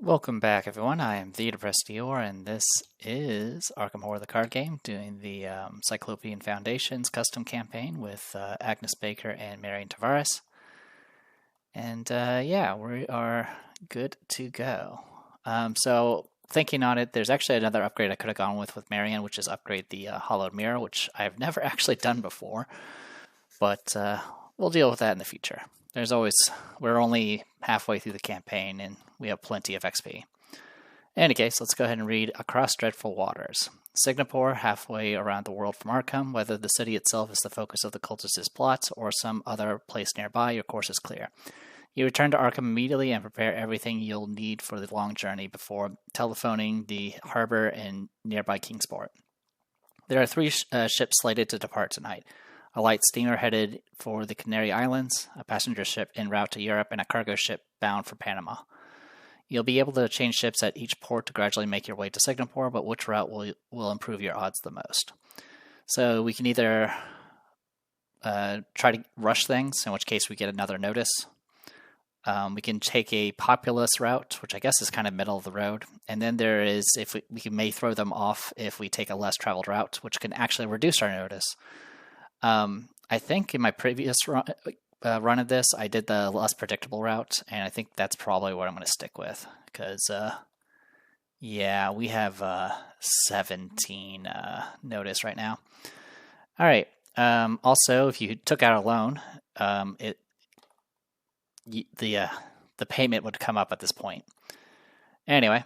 Welcome back, everyone. I am the Depressed Dior, and this is Arkham Horror, the card game, doing the Cyclopean Foundations custom campaign with Agnes Baker and Marion Tavares. And yeah, we are good to go. So thinking on it, there's actually another upgrade I could have gone with Marion, which is upgrade the Hollowed Mirror, which I've never actually done before. But we'll deal with that in the future. We're only halfway through the campaign, and we have plenty of XP. In any case, let's go ahead and read Across Dreadful Waters. Singapore, halfway around the world from Arkham. Whether the city itself is the focus of the cultists' plots or some other place nearby, your course is clear. You return to Arkham immediately and prepare everything you'll need for the long journey before telephoning the harbor and nearby Kingsport. There are three ships slated to depart tonight. A light steamer headed for the Canary Islands, a passenger ship en route to Europe, and a cargo ship bound for Panama. You'll be able to change ships at each port to gradually make your way to Singapore, but which route will improve your odds the most? So we can either try to rush things, in which case we get another notice. We can take a populous route, which I guess is kind of middle of the road. And then there is, if we may throw them off if we take a less traveled route, which can actually reduce our notice. I think in my previous run of this, I did the less predictable route, and I think that's probably what I'm going to stick with, because, yeah, we have 17 notice right now. All right. Also, if you took out a loan, the payment would come up at this point. Anyway,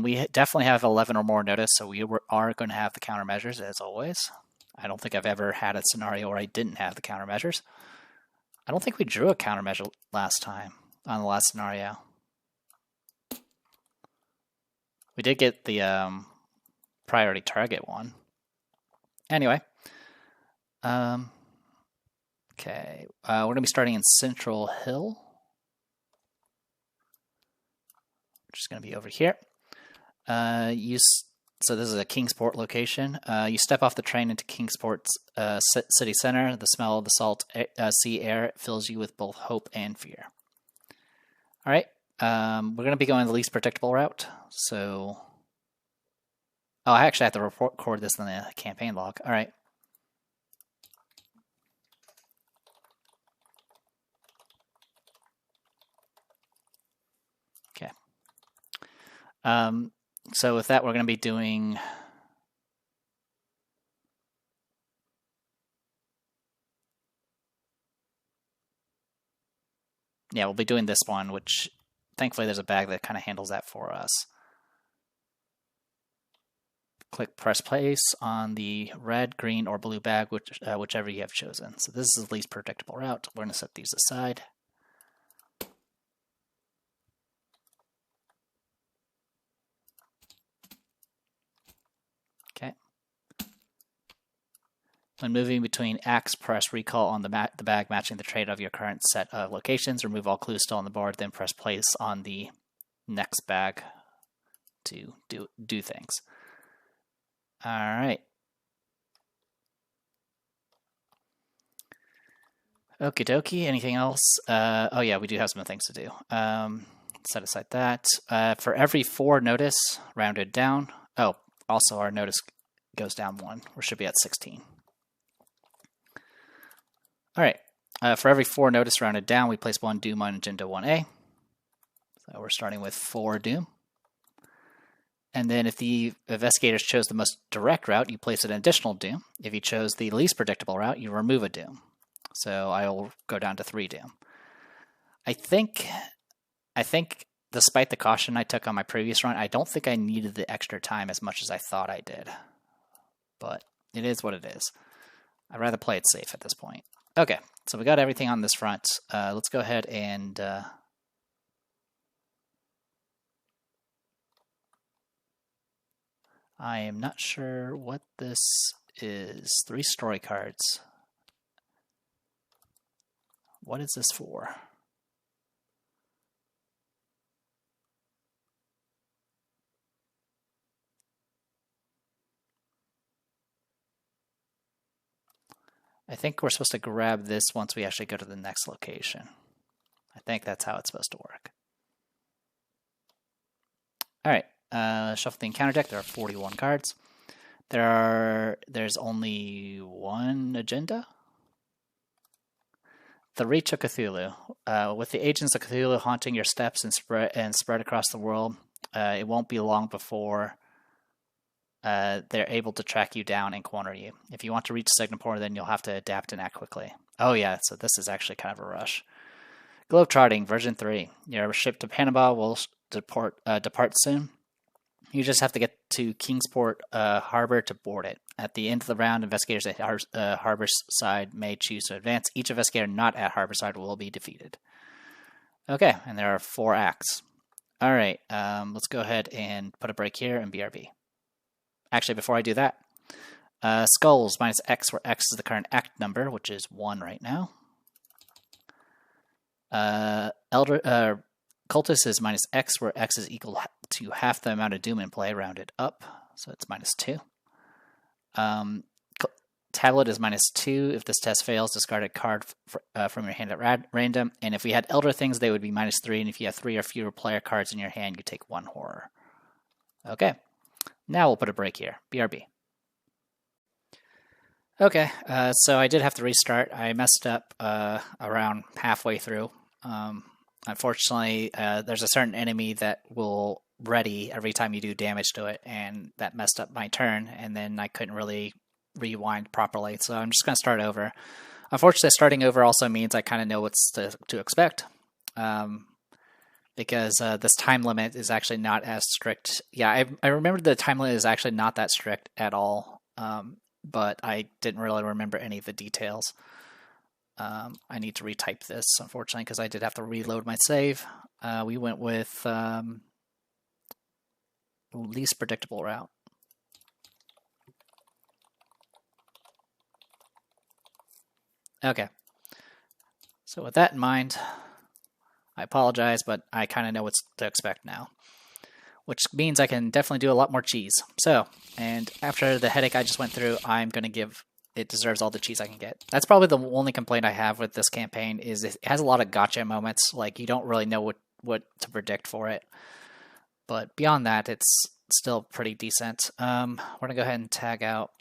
we definitely have 11 or more notice, so we are going to have the countermeasures as always. I don't think I've ever had a scenario where I didn't have the countermeasures. I don't think we drew a countermeasure last time on the last scenario. We did get the priority target one. Anyway. Okay. We're going to be starting in Central Hill. Which is going to be over here. So this is a Kingsport location. You step off the train into Kingsport's city center. The smell of the salt sea air fills you with both hope and fear. All right. We're going to be going the least predictable route. So, I actually have to record this in the campaign log. All right. Okay. So with that, we're going to be doing we'll be doing this one, which thankfully there's a bag that kind of handles that for us. Click press place on the red, green, or blue bag, whichever you have chosen. So this is the least predictable route. We're going to set these aside. When moving between acts, press recall on the bag matching the trade of your current set of locations. Remove all clues still on the board, then press place on the next bag to do things. All right. Okie dokie. Anything else? Oh yeah, we do have some things to do. Set aside that. For every 4 notice, rounded down. Oh, also our notice goes down 1. We should be at 16. All right, for every 4 notice rounded down, we place 1 Doom on Agenda 1A. So we're starting with 4 Doom. And then if the investigators chose the most direct route, you place an additional Doom. If you chose the least predictable route, you remove a Doom. So I will go down to 3 Doom. I think, despite the caution I took on my previous run, I don't think I needed the extra time as much as I thought I did. But it is what it is. I'd rather play it safe at this point. Okay, so we got everything on this front. Let's go ahead and I am not sure what this is. 3 story cards. What is this for? I think we're supposed to grab this once we actually go to the next location. I think that's how it's supposed to work. Shuffle the encounter deck. There are 41 cards. There's only one agenda. The Reach of Cthulhu. With the agents of Cthulhu haunting your steps and spread across the world, it won't be long before they're able to track you down and corner you. If you want to reach Cyclopean, then you'll have to adapt and act quickly. Oh yeah, so this is actually kind of a rush. Globetrotting, version 3. Your ship to Panama will depart soon. You just have to get to Kingsport Harbor to board it. At the end of the round, investigators at Harborside may choose to advance. Each investigator not at Harborside will be defeated. Okay, and there are 4 acts. All right, let's go ahead and put a break here and BRB. Actually, before I do that, Skulls minus X, where X is the current act number, which is 1 right now. Cultist is minus X, where X is equal to half the amount of Doom in play, rounded up, so it's minus 2. Tablet is minus 2. If this test fails, discard a card from your hand at random. And if we had Elder Things, they would be minus 3. And if you have 3 or fewer player cards in your hand, you take 1 horror. Okay, now we'll put a break here. BRB. Okay, so I did have to restart. I messed up around halfway through. Unfortunately, there's a certain enemy that will ready every time you do damage to it, and that messed up my turn, and then I couldn't really rewind properly, so I'm just going to start over. Unfortunately, starting over also means I kind of know what's to expect, because this time limit is actually not as strict. Yeah, I remember the time limit is actually not that strict at all, but I didn't really remember any of the details. I need to retype this, unfortunately, because I did have to reload my save. We went with least predictable route. Okay. So with that in mind, I apologize, but I kind of know what to expect now, which means I can definitely do a lot more cheese. So, and after the headache I just went through, I'm going to give it deserves all the cheese I can get. That's probably the only complaint I have with this campaign is it has a lot of gotcha moments. Like, you don't really know what to predict for it. But beyond that, it's still pretty decent. We're going to go ahead and tag out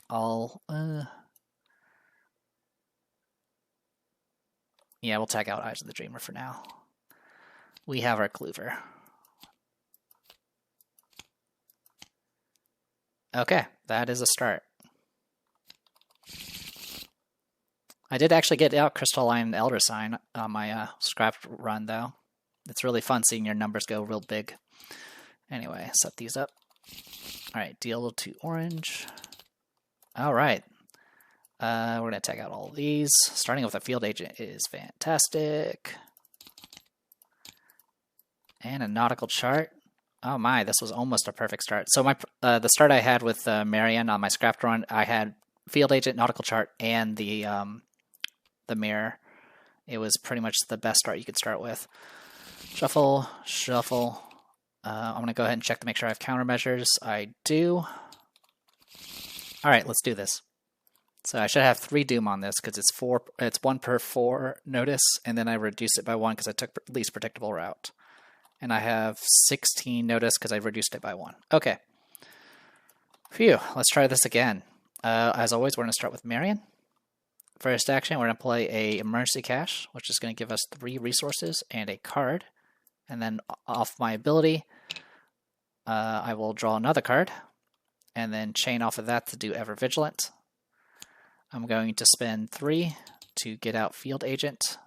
all... yeah, we'll tag out Eyes of the Dreamer for now. We have our Clover. Okay, that is a start. I did actually get out Crystalline Elder Sign on my scrap run, though. It's really fun seeing your numbers go real big. Anyway, set these up. Alright, deal 2 orange. Alright. We're going to tag out all of these. Starting with a field agent is fantastic. And a nautical chart. Oh my, this was almost a perfect start. So my the start I had with Marion on my scrapped run, I had field agent, nautical chart, and the mirror. It was pretty much the best start you could start with. Shuffle, shuffle. I'm going to go ahead and check to make sure I have countermeasures. I do. Alright, let's do this. So I should have 3 Doom on this because it's 1 per 4 notice, and then I reduced it by 1 because I took least predictable route. And I have 16 notice because I reduced it by 1. Okay. Phew, let's try this again. As always, we're going to start with Marion. First action, we're going to play a Emergency Cache, which is going to give us 3 resources and a card. And then off my ability, I will draw another card, and then chain off of that to do Ever Vigilant. I'm going to spend 3 to get out Field Agent.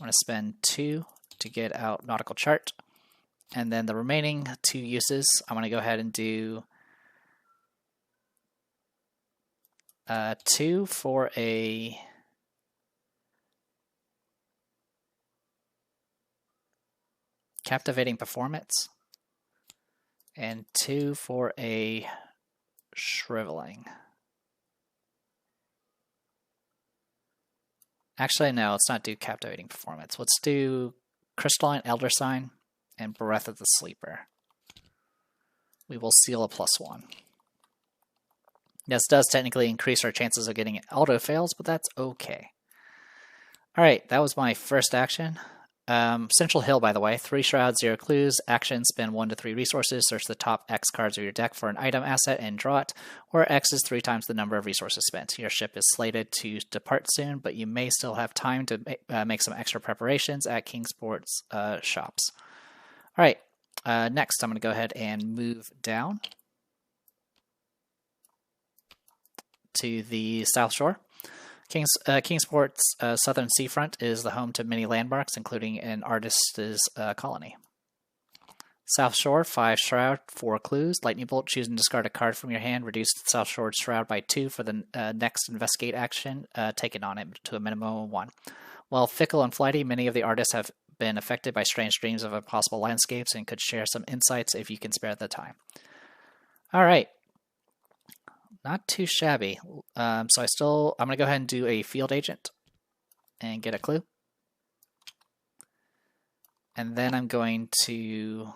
I'm going to spend 2 to get out Nautical Chart. And then the remaining 2 uses, I'm going to go ahead and do 2 for a Captivating Performance and 2 for a Shriveling. Actually, no, let's not do Captivating Performance. Let's do Crystalline Elder Sign and Breath of the Sleeper. We will seal a +1. This does technically increase our chances of getting auto fails, but that's okay. Alright, that was my first action. Central Hill, by the way, 3 shrouds, 0 clues. Action, spend 1 to 3 resources. Search the top X cards of your deck for an item asset and draw it, where X is 3 times the number of resources spent. Your ship is slated to depart soon, but you may still have time to make some extra preparations at Kingsport's shops. All right, next I'm going to go ahead and move down to the South Shore. Kingsport's southern seafront is the home to many landmarks, including an artist's colony. South Shore, 5 shroud, 4 clues. Lightning bolt, choose and discard a card from your hand. Reduce South Shore shroud by 2 for the next investigate action taken on it to a minimum of 1. While fickle and flighty, many of the artists have been affected by strange dreams of impossible landscapes and could share some insights if you can spare the time. All right. Not too shabby. I'm going to go ahead and do a field agent and get a clue. And then I'm going to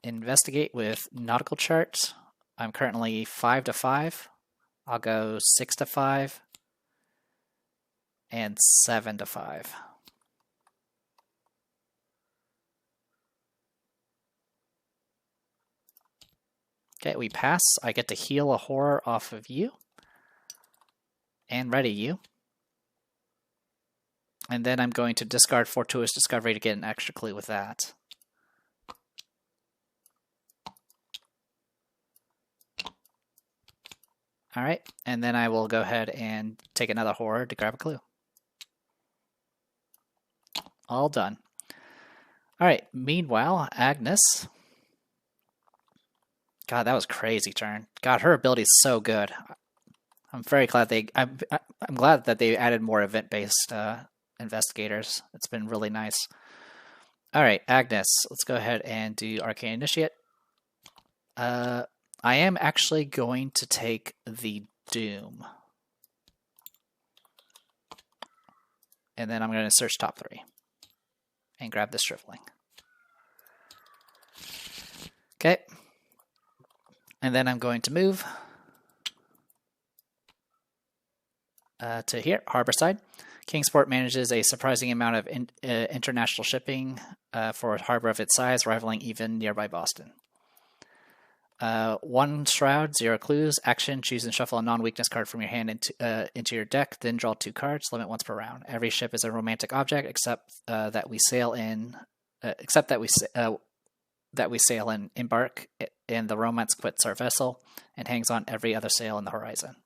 investigate with nautical charts. I'm currently 5 to 5. I'll go 6 to 5 and 7 to 5. Okay, we pass. I get to heal a horror off of you. And ready you. And then I'm going to discard Fortuitous Discovery to get an extra clue with that. Alright, and then I will go ahead and take another horror to grab a clue. All done. Alright, meanwhile, Agnes... God, that was a crazy turn. God, her ability is so good. I'm very glad I'm glad that they added more event-based investigators. It's been really nice. All right, Agnes, let's go ahead and do Arcane Initiate. I am actually going to take the Doom. And then I'm going to search top 3 and grab the Shriveling. Okay. And then I'm going to move to here, Harborside. Kingsport manages a surprising amount of international shipping for a harbor of its size, rivaling even nearby Boston. 1 shroud, 0 clues. Action, choose and shuffle a non-weakness card from your hand into your deck, then draw 2 cards, limit once per round. Every ship is a romantic object except that we sail in embark, and the romance quits our vessel and hangs on every other sail in the horizon.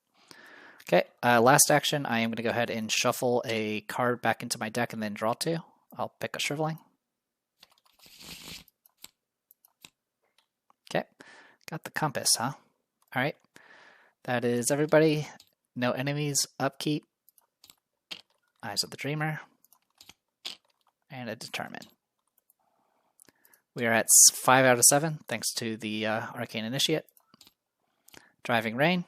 Okay, last action, I am going to go ahead and shuffle a card back into my deck and then draw 2. I'll pick a Shriveling. Okay, got the Compass, huh? Alright, that is everybody. No enemies, upkeep, Eyes of the Dreamer, and a Determine. We are at 5 out of 7, thanks to the Arcane Initiate. Driving Rain.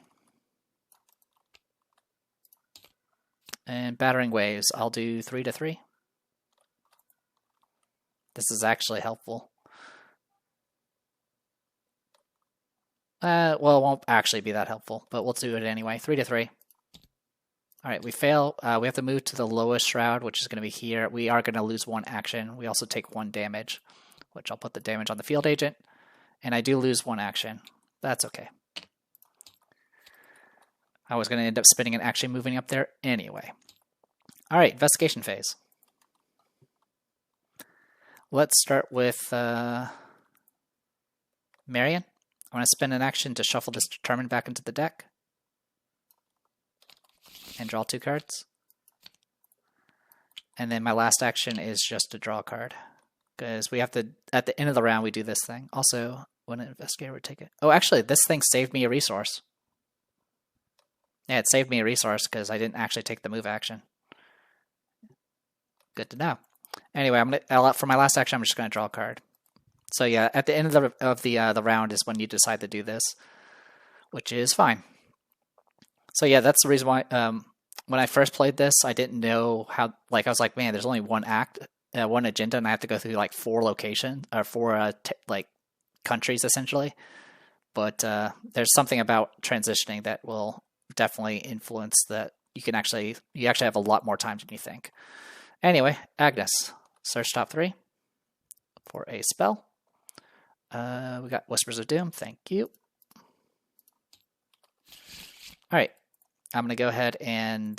And Battering Waves, I'll do 3 to 3. This is actually helpful. Well, it won't actually be that helpful, but we'll do it anyway. 3 to 3. Alright, we fail. We have to move to the lowest shroud, which is going to be here. We are going to lose 1 action. We also take 1 damage, which I'll put the damage on the field agent. And I do lose 1 action. That's okay. I was going to end up spending an action moving up there anyway. Alright, investigation phase. Let's start with Marion. I want to spend an action to shuffle this Determine back into the deck. And draw 2 cards. And then my last action is just to draw a card. Because we have to, at the end of the round, we do this thing. Also, when an investigator would take it. Oh, actually, this thing saved me a resource. Yeah, it saved me a resource because I didn't actually take the move action. Good to know. Anyway, for my last action, I'm just going to draw a card. So yeah, at the end of the round is when you decide to do this, which is fine. So yeah, that's the reason why when I first played this, I didn't know how. Like I was like, man, there's only 1 act, 1 agenda, and I have to go through like 4 locations or 4 like countries essentially. But there's something about transitioning that will definitely influence that you actually have a lot more time than you think. Anyway, Agnes, search top 3 for a spell. We got Whispers of Doom. Thank you. All right, I'm going to go ahead and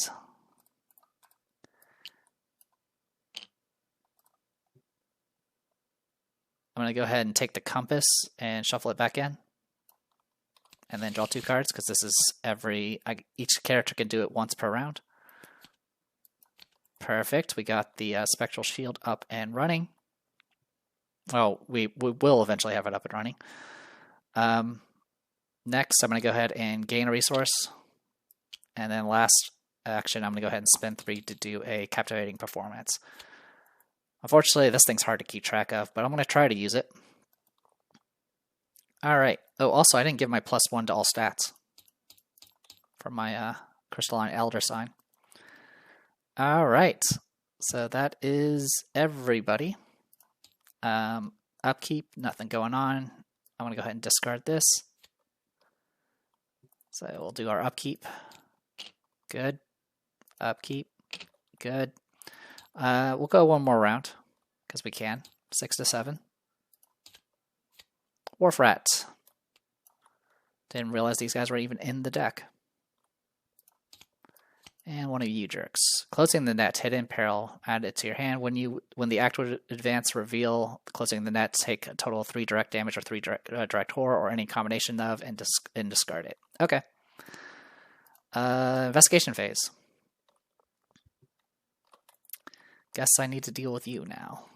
take the compass and shuffle it back in, and then draw 2 cards because this is each character can do it once per round. Perfect. We got the Spectral Shield up and running. Oh, we will eventually have it up and running. Next, I'm going to go ahead and gain a resource. And then last action, I'm going to go ahead and spend 3 to do a Captivating Performance. Unfortunately, this thing's hard to keep track of, but I'm going to try to use it. Alright. Oh, also, I didn't give my +1 to all stats for my Crystalline Elder Sign. Alright. So that is everybody. Upkeep, nothing going on. I'm going to go ahead and discard this. So we'll do our upkeep. Good. Upkeep. Good. We'll go one more round, because we can. 6 to 7. Wharf Rat. Didn't realize these guys were even in the deck. And one of you jerks. Closing the net, hidden peril, add it to your hand. When the act would advance, reveal closing the net, take a total of 3 direct damage or 3 direct horror or any combination of, and discard it. Okay. Investigation phase. Guess I need to deal with you now.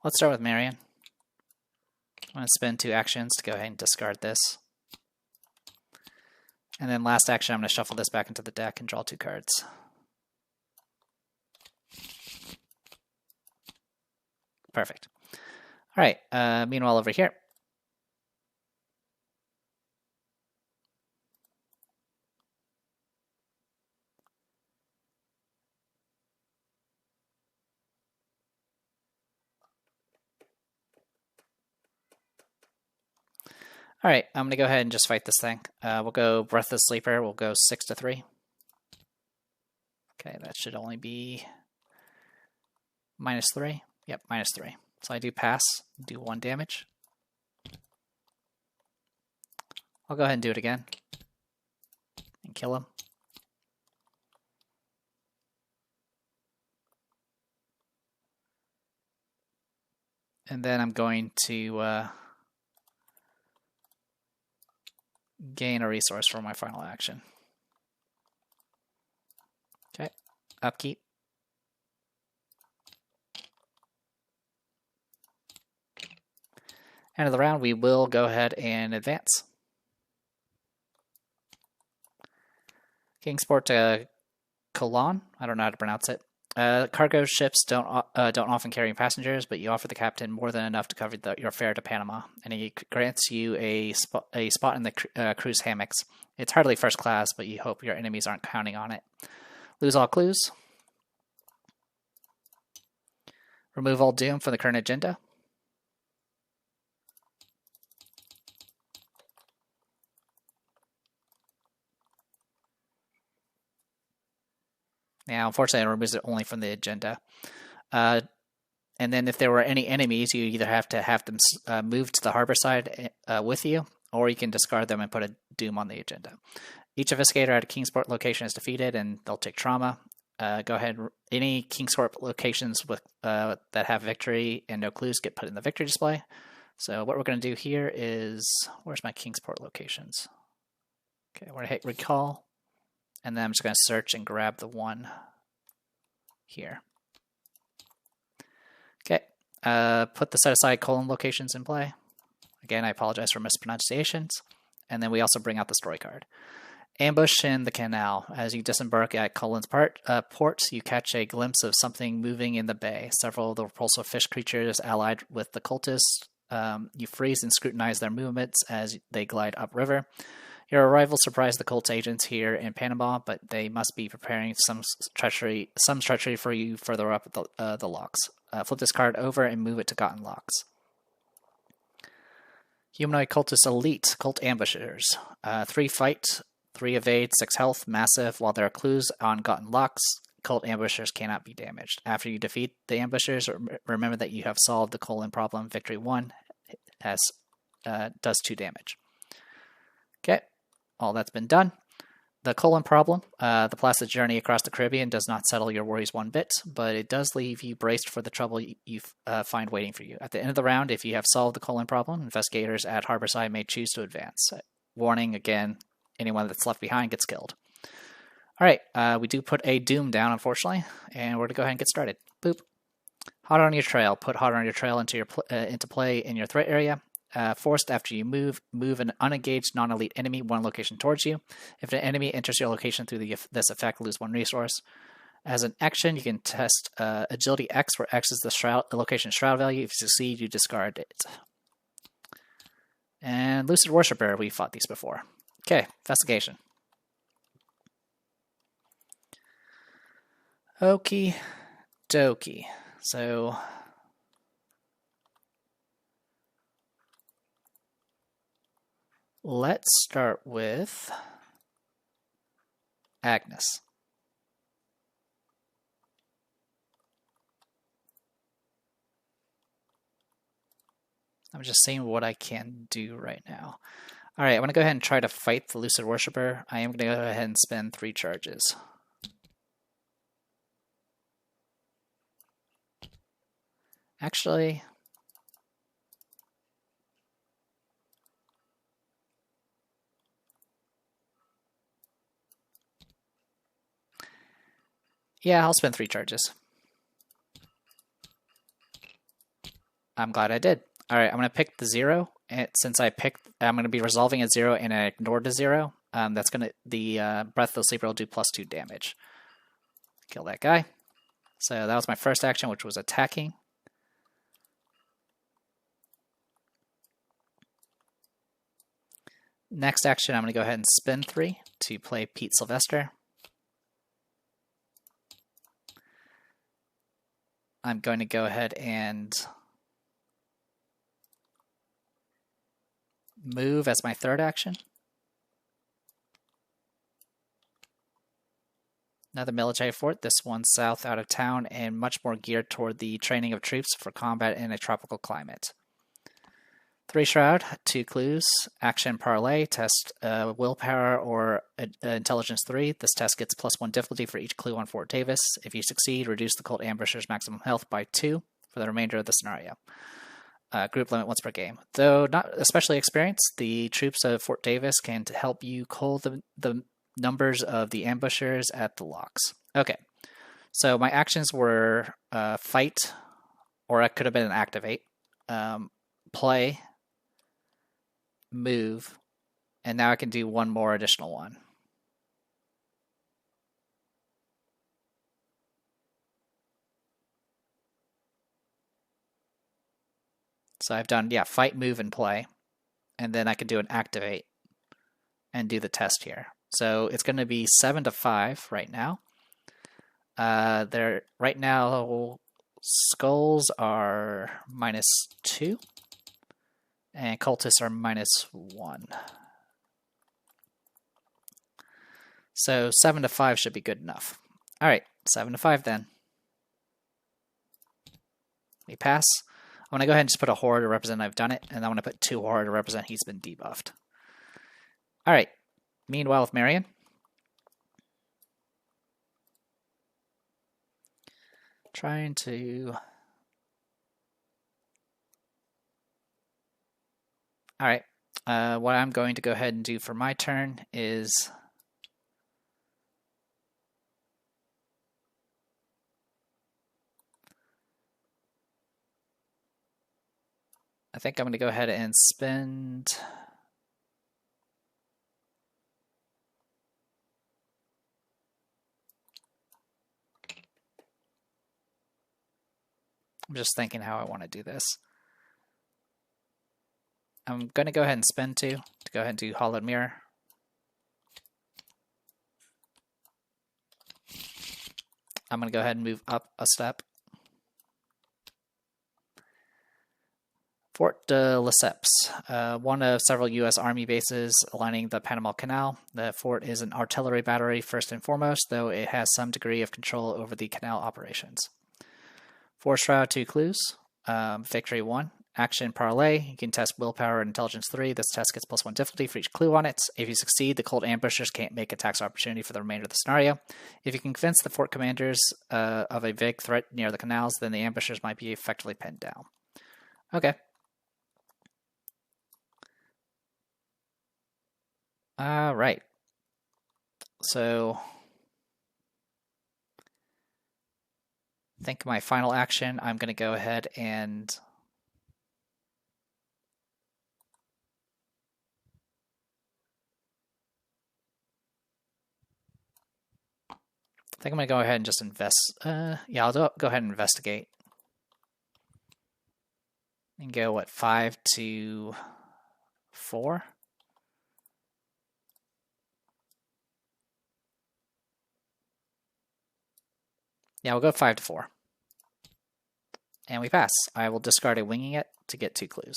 Let's start with Marion. I'm going to spend 2 actions to go ahead and discard this. And then last action, I'm going to shuffle this back into the deck and draw 2 cards. Perfect. All right, meanwhile over here. All right, I'm going to go ahead and just fight this thing. We'll go Breathless Sleeper. We'll go 6 to 3. Okay, that should only be -3. Yep, -3. So I do pass, do 1 damage. I'll go ahead and do it again and kill him. And then I'm going to gain a resource for my final action. Okay, upkeep. End of the round, we will go ahead and advance. Kingsport to Colon. I don't know how to pronounce it. Cargo ships don't often carry passengers, but you offer the captain more than enough to cover your fare to Panama, and he grants you a spot in the cruise hammocks. It's hardly first class, but you hope your enemies aren't counting on it. Lose all clues. Remove all doom from the current agenda. Now, unfortunately, it removes it only from the agenda. And then if there were any enemies, you either have to have them move to the harbor side with you, or you can discard them and put a doom on the agenda. Each investigator at a Kingsport location is defeated, and they'll take trauma. Go ahead. Any Kingsport locations with that have victory and no clues get put in the victory display. So what we're going to do here is, where's my Kingsport locations? Okay, we're going to hit recall. And then I'm just going to search and grab the one here. Okay, put the set aside colon locations in play. Again, I apologize for mispronunciations. And then we also bring out the story card. Ambush in the canal. As you disembark at Cullen's port, you catch a glimpse of something moving in the bay. Several of the repulsive fish creatures allied with the cultists. You freeze and scrutinize their movements as they glide upriver. Your arrival surprised the cult's agents here in Panama, but they must be preparing some treachery for you further up the locks. Flip this card over and move it to Gotten Locks. Humanoid Cultist Elite, Cult Ambushers. 3 fight, 3 evade, 6 health, massive. While there are clues on Gotten Locks, Cult Ambushers cannot be damaged. After you defeat the Ambushers, remember that you have solved the colon problem. Victory 1 does 2 damage. Okay, all that's been done. The colon problem, the placid journey across the Caribbean does not settle your worries one bit, but it does leave you braced for the trouble you find waiting for you. At the end of the round, if you have solved the colon problem, investigators at Harborside may choose to advance. Warning again, anyone that's left behind gets killed. All right, we do put a Doom down, unfortunately, and we're going to go ahead and get started. Boop. Hot on your trail. Put Hot on your trail into play in your threat area. Forced after you move an unengaged non-elite enemy 1 location towards you. If an enemy enters your location through this effect, lose 1 resource. As an action, you can test Agility X, where X is the location shroud value. If you succeed, you discard it. And Lucid Worshipper, we fought these before. Okay, investigation. Okie dokie. So let's start with Agnes. I'm just seeing what I can do right now. All right, I'm going to go ahead and try to fight the Lucid Worshipper. I am going to go ahead and spend 3 charges. Actually, yeah, I'll spend 3 charges. I'm glad I did. All right, I'm going to pick the 0. And since I'm going to be resolving at 0 and I ignored the 0, that's going to, the Breathless Sleeper will do +2 damage. Kill that guy. So that was my first action, which was attacking. Next action, I'm going to go ahead and spend 3 to play Pete Sylvester. I'm going to go ahead and move as my third action. Another military fort, this one south out of town and much more geared toward the training of troops for combat in a tropical climate. 3 Shroud, 2 clues, action parlay, test willpower or intelligence 3. This test gets +1 difficulty for each clue on Fort Davis. If you succeed, reduce the cult ambusher's maximum health by 2 for the remainder of the scenario. Group limit once per game. Though not especially experienced, the troops of Fort Davis can help you cull the numbers of the ambushers at the locks. Okay, so my actions were fight, or it could have been an activate, play, move, and now I can do 1 more additional one. So I've done, yeah, fight, move, and play, and then I can do an activate and do the test here. So it's going to be 7 to 5 right now. Right now, skulls are -2. And cultists are -1. So 7 to 5 should be good enough. All right, 7 to 5 then. We pass. I'm going to go ahead and just put a horror to represent I've done it, and I'm going to put 2 horror to represent he's been debuffed. All right, meanwhile with Marion. Trying to... All right, what I'm going to go ahead and do for my turn is I think I'm going to go ahead and spend I'm just thinking how I want to do this. I'm going to go ahead and spend 2 to go ahead and do Hollowed Mirror. I'm going to go ahead and move up a step. Fort de Lesseps, one of several U.S. Army bases lining the Panama Canal. The fort is an artillery battery first and foremost, though it has some degree of control over the canal operations. Force Shroud 2 clues. Victory 1. Action Parlay. You can test Willpower and Intelligence 3. This test gets +1 difficulty for each clue on it. If you succeed, the Cold Ambushers can't make attacks opportunity for the remainder of the scenario. If you can convince the fort commanders of a vague threat near the canals, then the ambushers might be effectively pinned down. Okay. All right. So, I think my final action, I'm going to go ahead and I think I'm going to go ahead and just invest. Yeah, I'll go ahead and investigate. And go, what, 5 to 4? Yeah, we'll go 5 to 4. And we pass. I will discard a Winging It to get 2 clues.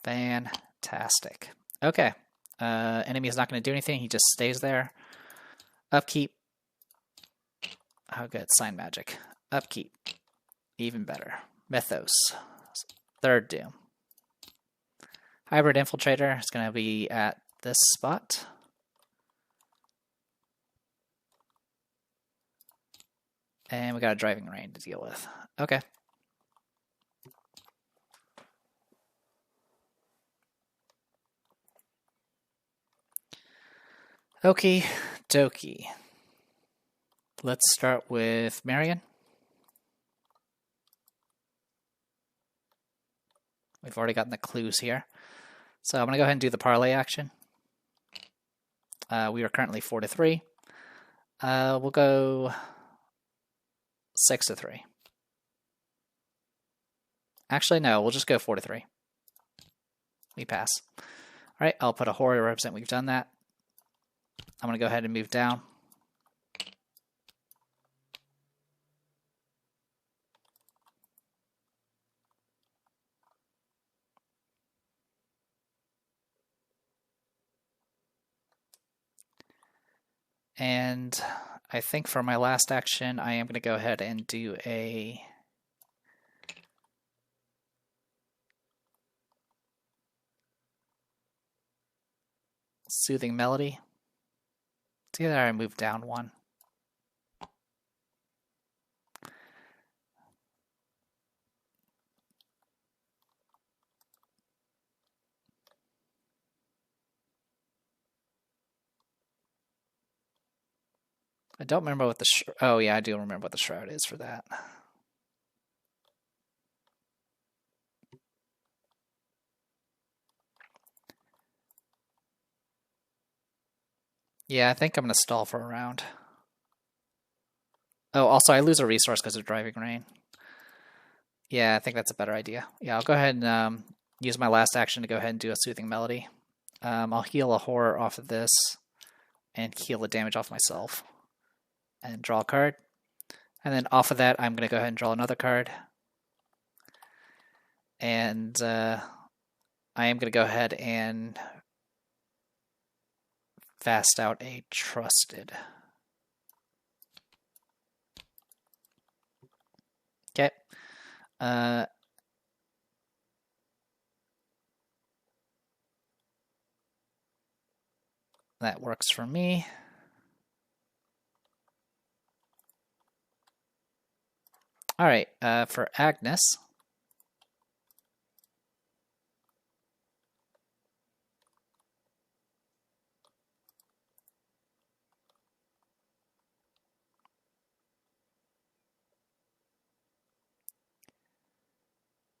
Fantastic. Okay. Enemy is not going to do anything. He just stays there. Upkeep. Oh, good. Sign Magic. Upkeep. Even better. Mythos. Third Doom. Hybrid Infiltrator is going to be at this spot. And we got a Driving Rain to deal with. Okay. Okie dokie. Let's start with Marion. We've already gotten the clues here. So I'm going to go ahead and do the parlay action. We are currently 4 to 3. We'll go 6 to 3. Actually, no, we'll just go 4 to 3. We pass. All right, I'll put a horror to represent we've done that. I'm going to go ahead and move down. And I think for my last action, I am going to go ahead and do a Soothing Melody. Together I move down 1. I don't remember what the oh yeah, I do remember what the shroud is for that. Yeah, I think I'm going to stall for a round. Oh, also I lose a resource because of Driving Rain. Yeah, I think that's a better idea. Yeah, I'll go ahead and use my last action to go ahead and do a Soothing Melody. I'll heal a horror off of this and heal the damage off myself. And draw a card. And then off of that, I'm going to go ahead and draw another card. And I am going to go ahead and fast out a Trusted. Okay. That works for me. All right, for Agnes.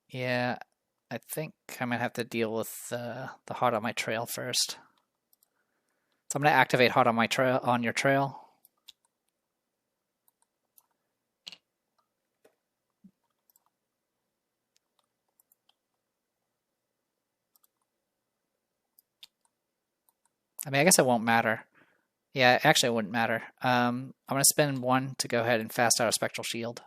Yeah, I think I'm going to have to deal with the Hot on My Trail first. So I'm going to activate Hot on My Trail on your trail. I mean, I guess it won't matter. Yeah, actually it wouldn't matter. I'm going to spend 1 to go ahead and fast out a Spectral Shield.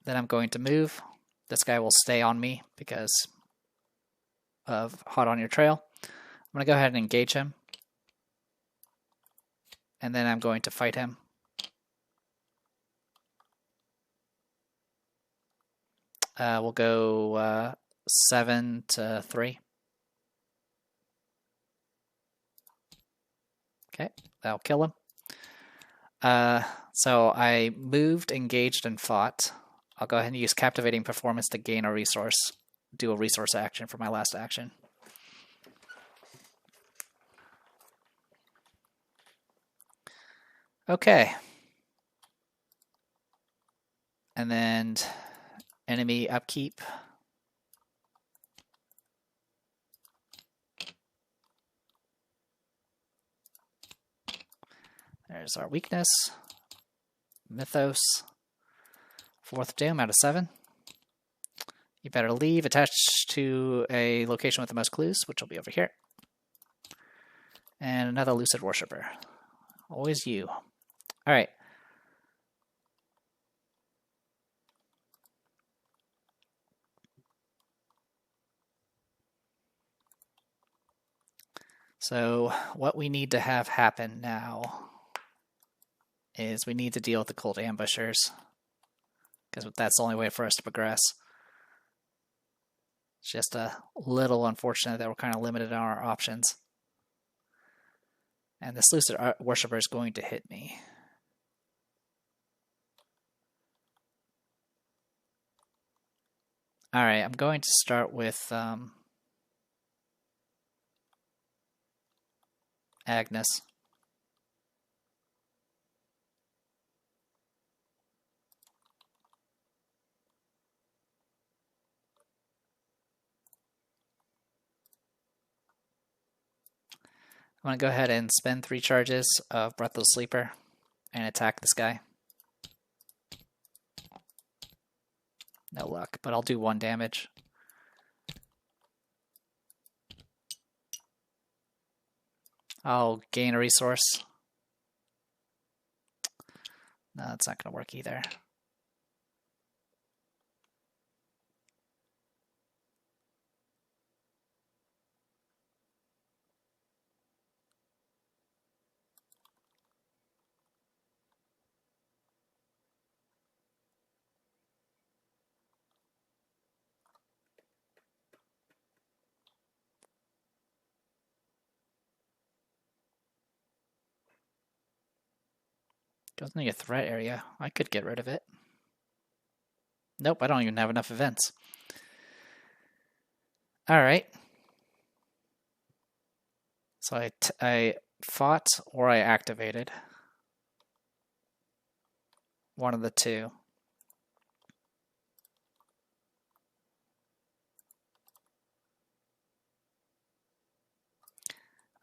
Then I'm going to move. This guy will stay on me because of Hot on Your Trail. I'm going to go ahead and engage him. And then I'm going to fight him. We'll go 7 to 3. Okay, that'll kill him. So I moved, engaged, and fought. I'll go ahead and use Captivating Performance to gain a resource. Do a resource action for my last action. Okay. And then enemy upkeep. There's our weakness. Mythos. 4th doom out of 7. You better leave attached to a location with the most clues, which will be over here. And another Lucid Worshipper. Always you. Alright. So what we need to have happen now is we need to deal with the Cold Ambushers, because that's the only way for us to progress. It's just a little unfortunate that we're kind of limited on our options. And this Lucid Worshipper is going to hit me. Alright, I'm going to start with Agnes. I'm going to go ahead and spend 3 charges of Breathless Sleeper and attack this guy. No luck, but I'll do 1 damage. I'll gain a resource. No, that's not going to work either. Goes into your threat area. I could get rid of it. Nope, I don't even have enough events. Alright. So I fought or I activated. One of the two.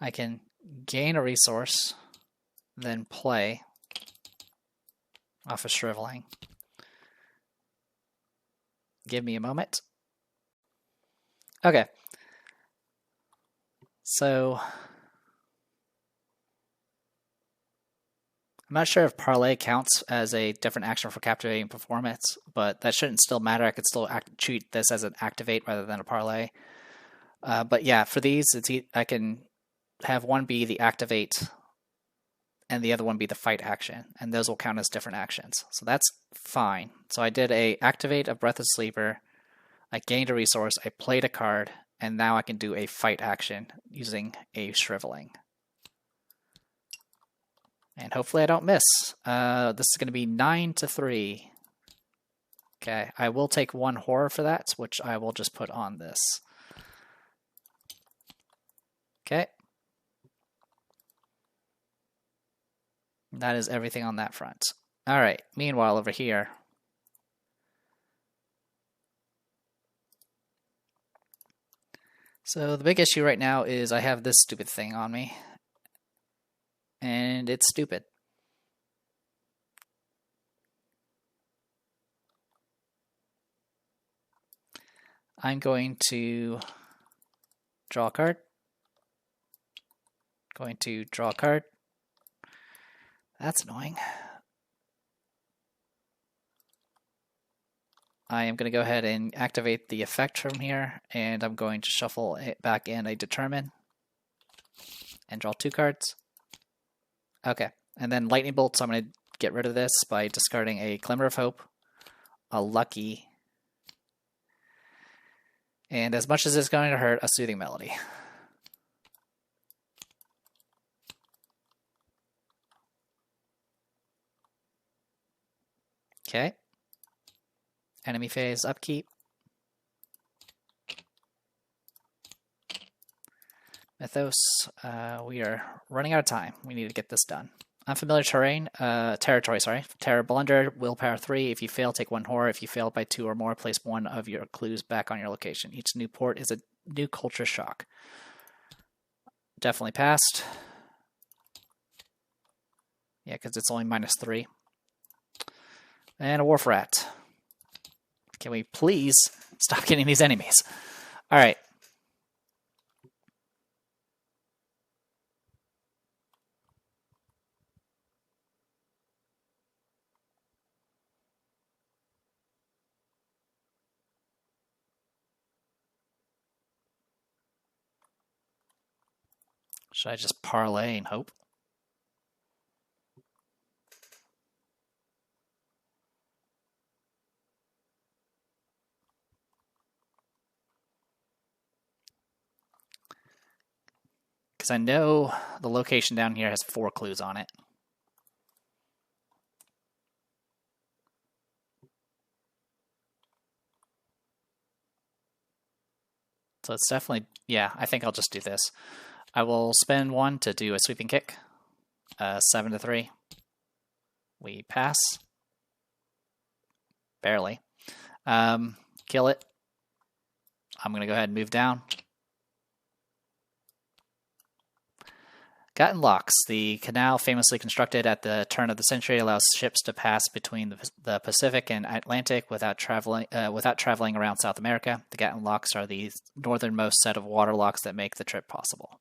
I can gain a resource, then play off of Shriveling. Give me a moment. Okay. So I'm not sure if Parlay counts as a different action for Captivating Performance, but that shouldn't still matter. I could still treat this as an activate rather than a Parlay. But yeah, for these, I can have one be the activate and the other one be the fight action, and those will count as different actions. So that's fine. So I did a activate a Breath of Sleeper, I gained a resource, I played a card, and now I can do a fight action using a Shriveling. And hopefully I don't miss. This is going to be 9 to 3. Okay, I will take 1 horror for that, which I will just put on this. Okay. That is everything on that front. Alright, meanwhile over here. So the big issue right now is I have this stupid thing on me. And it's stupid. I'm going to draw a card. Going to draw a card. That's annoying. I am going to go ahead and activate the effect from here, and I'm going to shuffle it back in a Determine and draw 2 cards. Okay, and then Lightning Bolt, so I'm going to get rid of this by discarding a Glimmer of Hope, a Lucky, and as much as it's going to hurt, a Soothing Melody. Okay. Enemy phase, upkeep. Mythos, we are running out of time. We need to get this done. Unfamiliar terrain, territory, sorry. Terror Blunder, Willpower 3. If you fail, take 1 horror. If you fail by 2 or more, place 1 of your clues back on your location. Each new port is a new culture shock. Definitely passed. Yeah, because it's only -3. And a Wharf Rat. Can we please stop getting these enemies? All right. Should I just parlay and hope? Because I know the location down here has 4 clues on it. So it's definitely, yeah, I think I'll just do this. I will spend 1 to do a sweeping kick. 7 to 3. We pass. Barely. Kill it. I'm going to go ahead and move down. Gatton Locks. The canal famously constructed at the turn of the century allows ships to pass between the Pacific and Atlantic without traveling around South America. The Gatton Locks are the northernmost set of water locks that make the trip possible.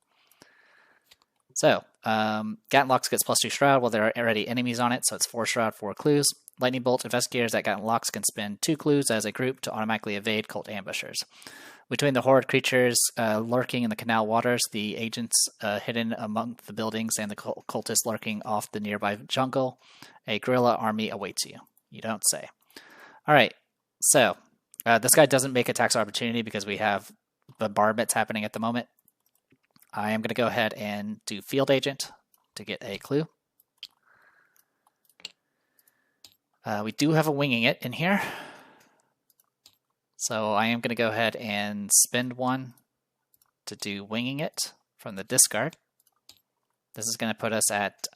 So, Gatton Locks gets +2 Shroud while there are already enemies on it, so it's 4 Shroud, 4 clues. Lightning Bolt investigators at Gatton Locks can spend 2 clues as a group to automatically evade cult ambushers. Between the horrid creatures lurking in the canal waters, the agents hidden among the buildings, and the cultists lurking off the nearby jungle, a guerrilla army awaits you. You don't say. All right, so this guy doesn't make attacks of opportunity because we have bombardments happening at the moment. I am going to go ahead and do Field Agent to get a clue. We do have a Winging It in here. So I am going to go ahead and spend 1 to do Winging It from the discard. This is going to put us at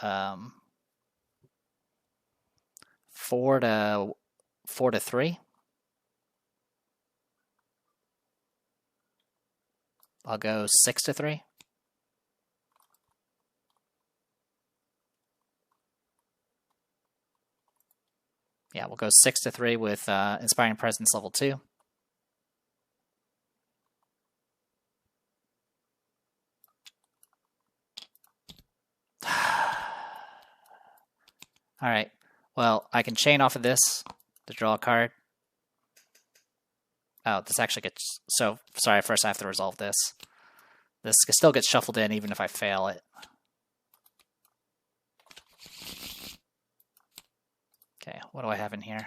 4 to 3. I'll go 6 to 3. Yeah, we'll go 6 to 3 with Inspiring Presence level 2. All right. Well, I can chain off of this to draw a card. Oh, this actually gets... So, sorry, first I have to resolve this. This still gets shuffled in even if I fail it. Okay, what do I have in here?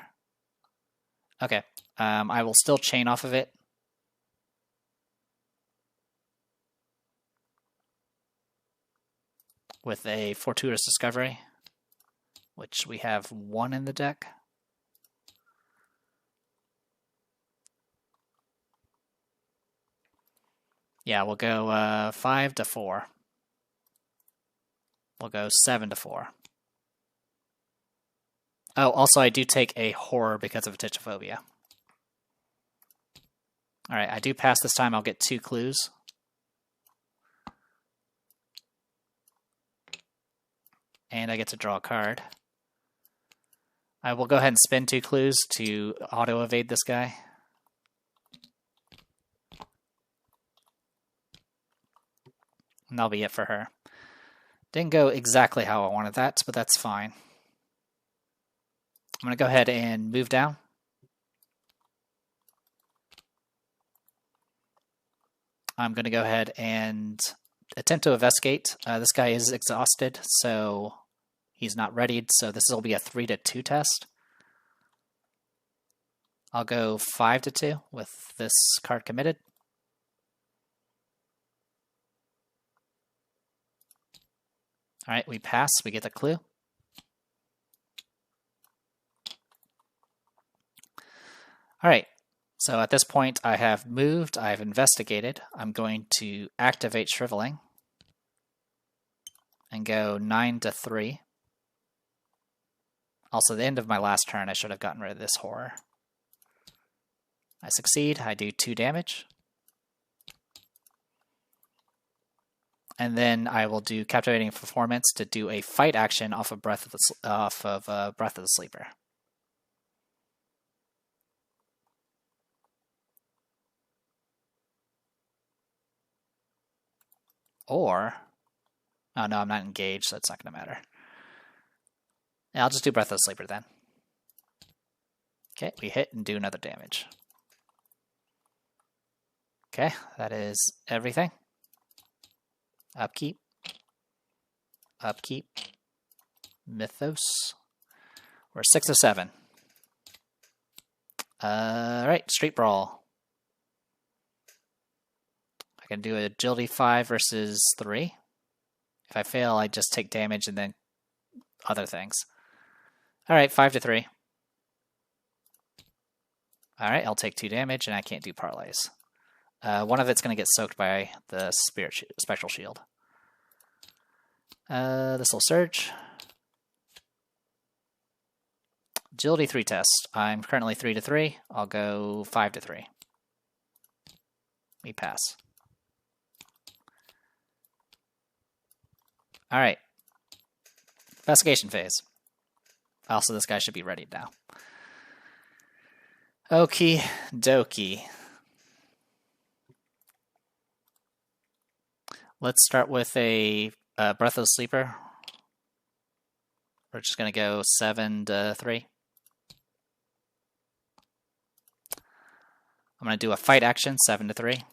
Okay, I will still chain off of it. With a Fortuitous Discovery, which we have 1 in the deck. Yeah, we'll go 5 to 4. We'll go 7 to 4. Oh, also I do take a horror because of Atychophobia. Alright, I do pass this time. I'll get 2 clues. And I get to draw a card. I will go ahead and spend 2 clues to auto-evade this guy. And that'll be it for her. Didn't go exactly how I wanted that, but that's fine. I'm going to go ahead and move down. I'm going to go ahead and attempt to investigate. This guy is exhausted, so he's not readied, so this will be a 3-2 test. I'll go 5-2 with this card committed. All right, we pass. We get the clue. All right, so at this point I have moved, I've investigated. I'm going to activate Shriveling and go 9-3. Also, the end of my last turn, I should have gotten rid of this horror. I succeed, I do 2 damage. And then I will do Captivating Performance to do a fight action off of Breath of the Sleeper. Or, oh no, I'm not engaged, so it's not going to matter. Yeah, I'll just do Breath of the Sleeper then. Okay, we hit and do another damage. Okay, that is everything. Upkeep. Upkeep. Mythos. We're 6 of 7. Alright, Street Brawl. I can do Agility 5 versus 3. If I fail, I just take damage and then other things. Alright, 5-3. Alright, I'll take 2 damage and I can't do parlays. One of it's going to get soaked by the Spectral Shield. This will surge. Agility 3 test. I'm currently 3-3. I'll go 5-3. We pass. Alright. Investigation phase. Also, this guy should be ready now. Okie dokie. Let's start with a Breath of the Sleeper. We're just going to go 7-3. I'm going to do a fight action, 7-3.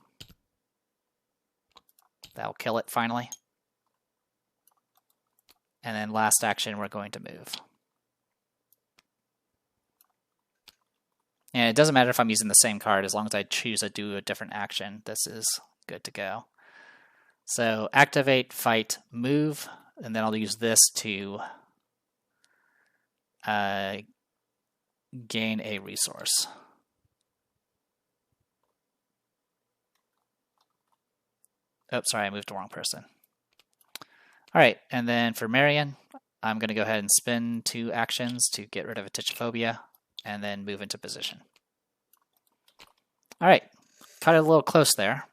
That'll kill it finally. And then last action, we're going to move. And it doesn't matter if I'm using the same card, as long as I choose to do a different action, this is good to go. So activate, fight, move, and then I'll use this to gain a resource. Oh, sorry, I moved the wrong person. All right, and then for Marion, I'm going to go ahead and spin 2 actions to get rid of Atychophobia, and then move into position. All right, cut it a little close there.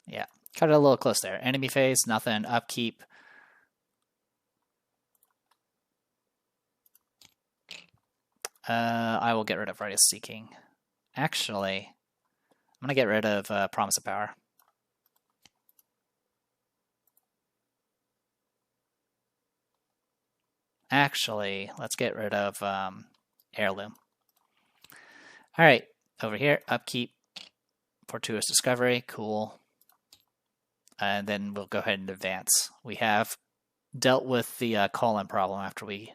Yeah, cut it a little close there. Enemy phase, nothing. Upkeep. I will get rid of Righteous Seeking. Actually, I'm going to get rid of Promise of Power. Actually, let's get rid of Heirloom. All right, over here, Upkeep. Fortuitous Discovery, cool. And then we'll go ahead and advance. We have dealt with the call-in problem after we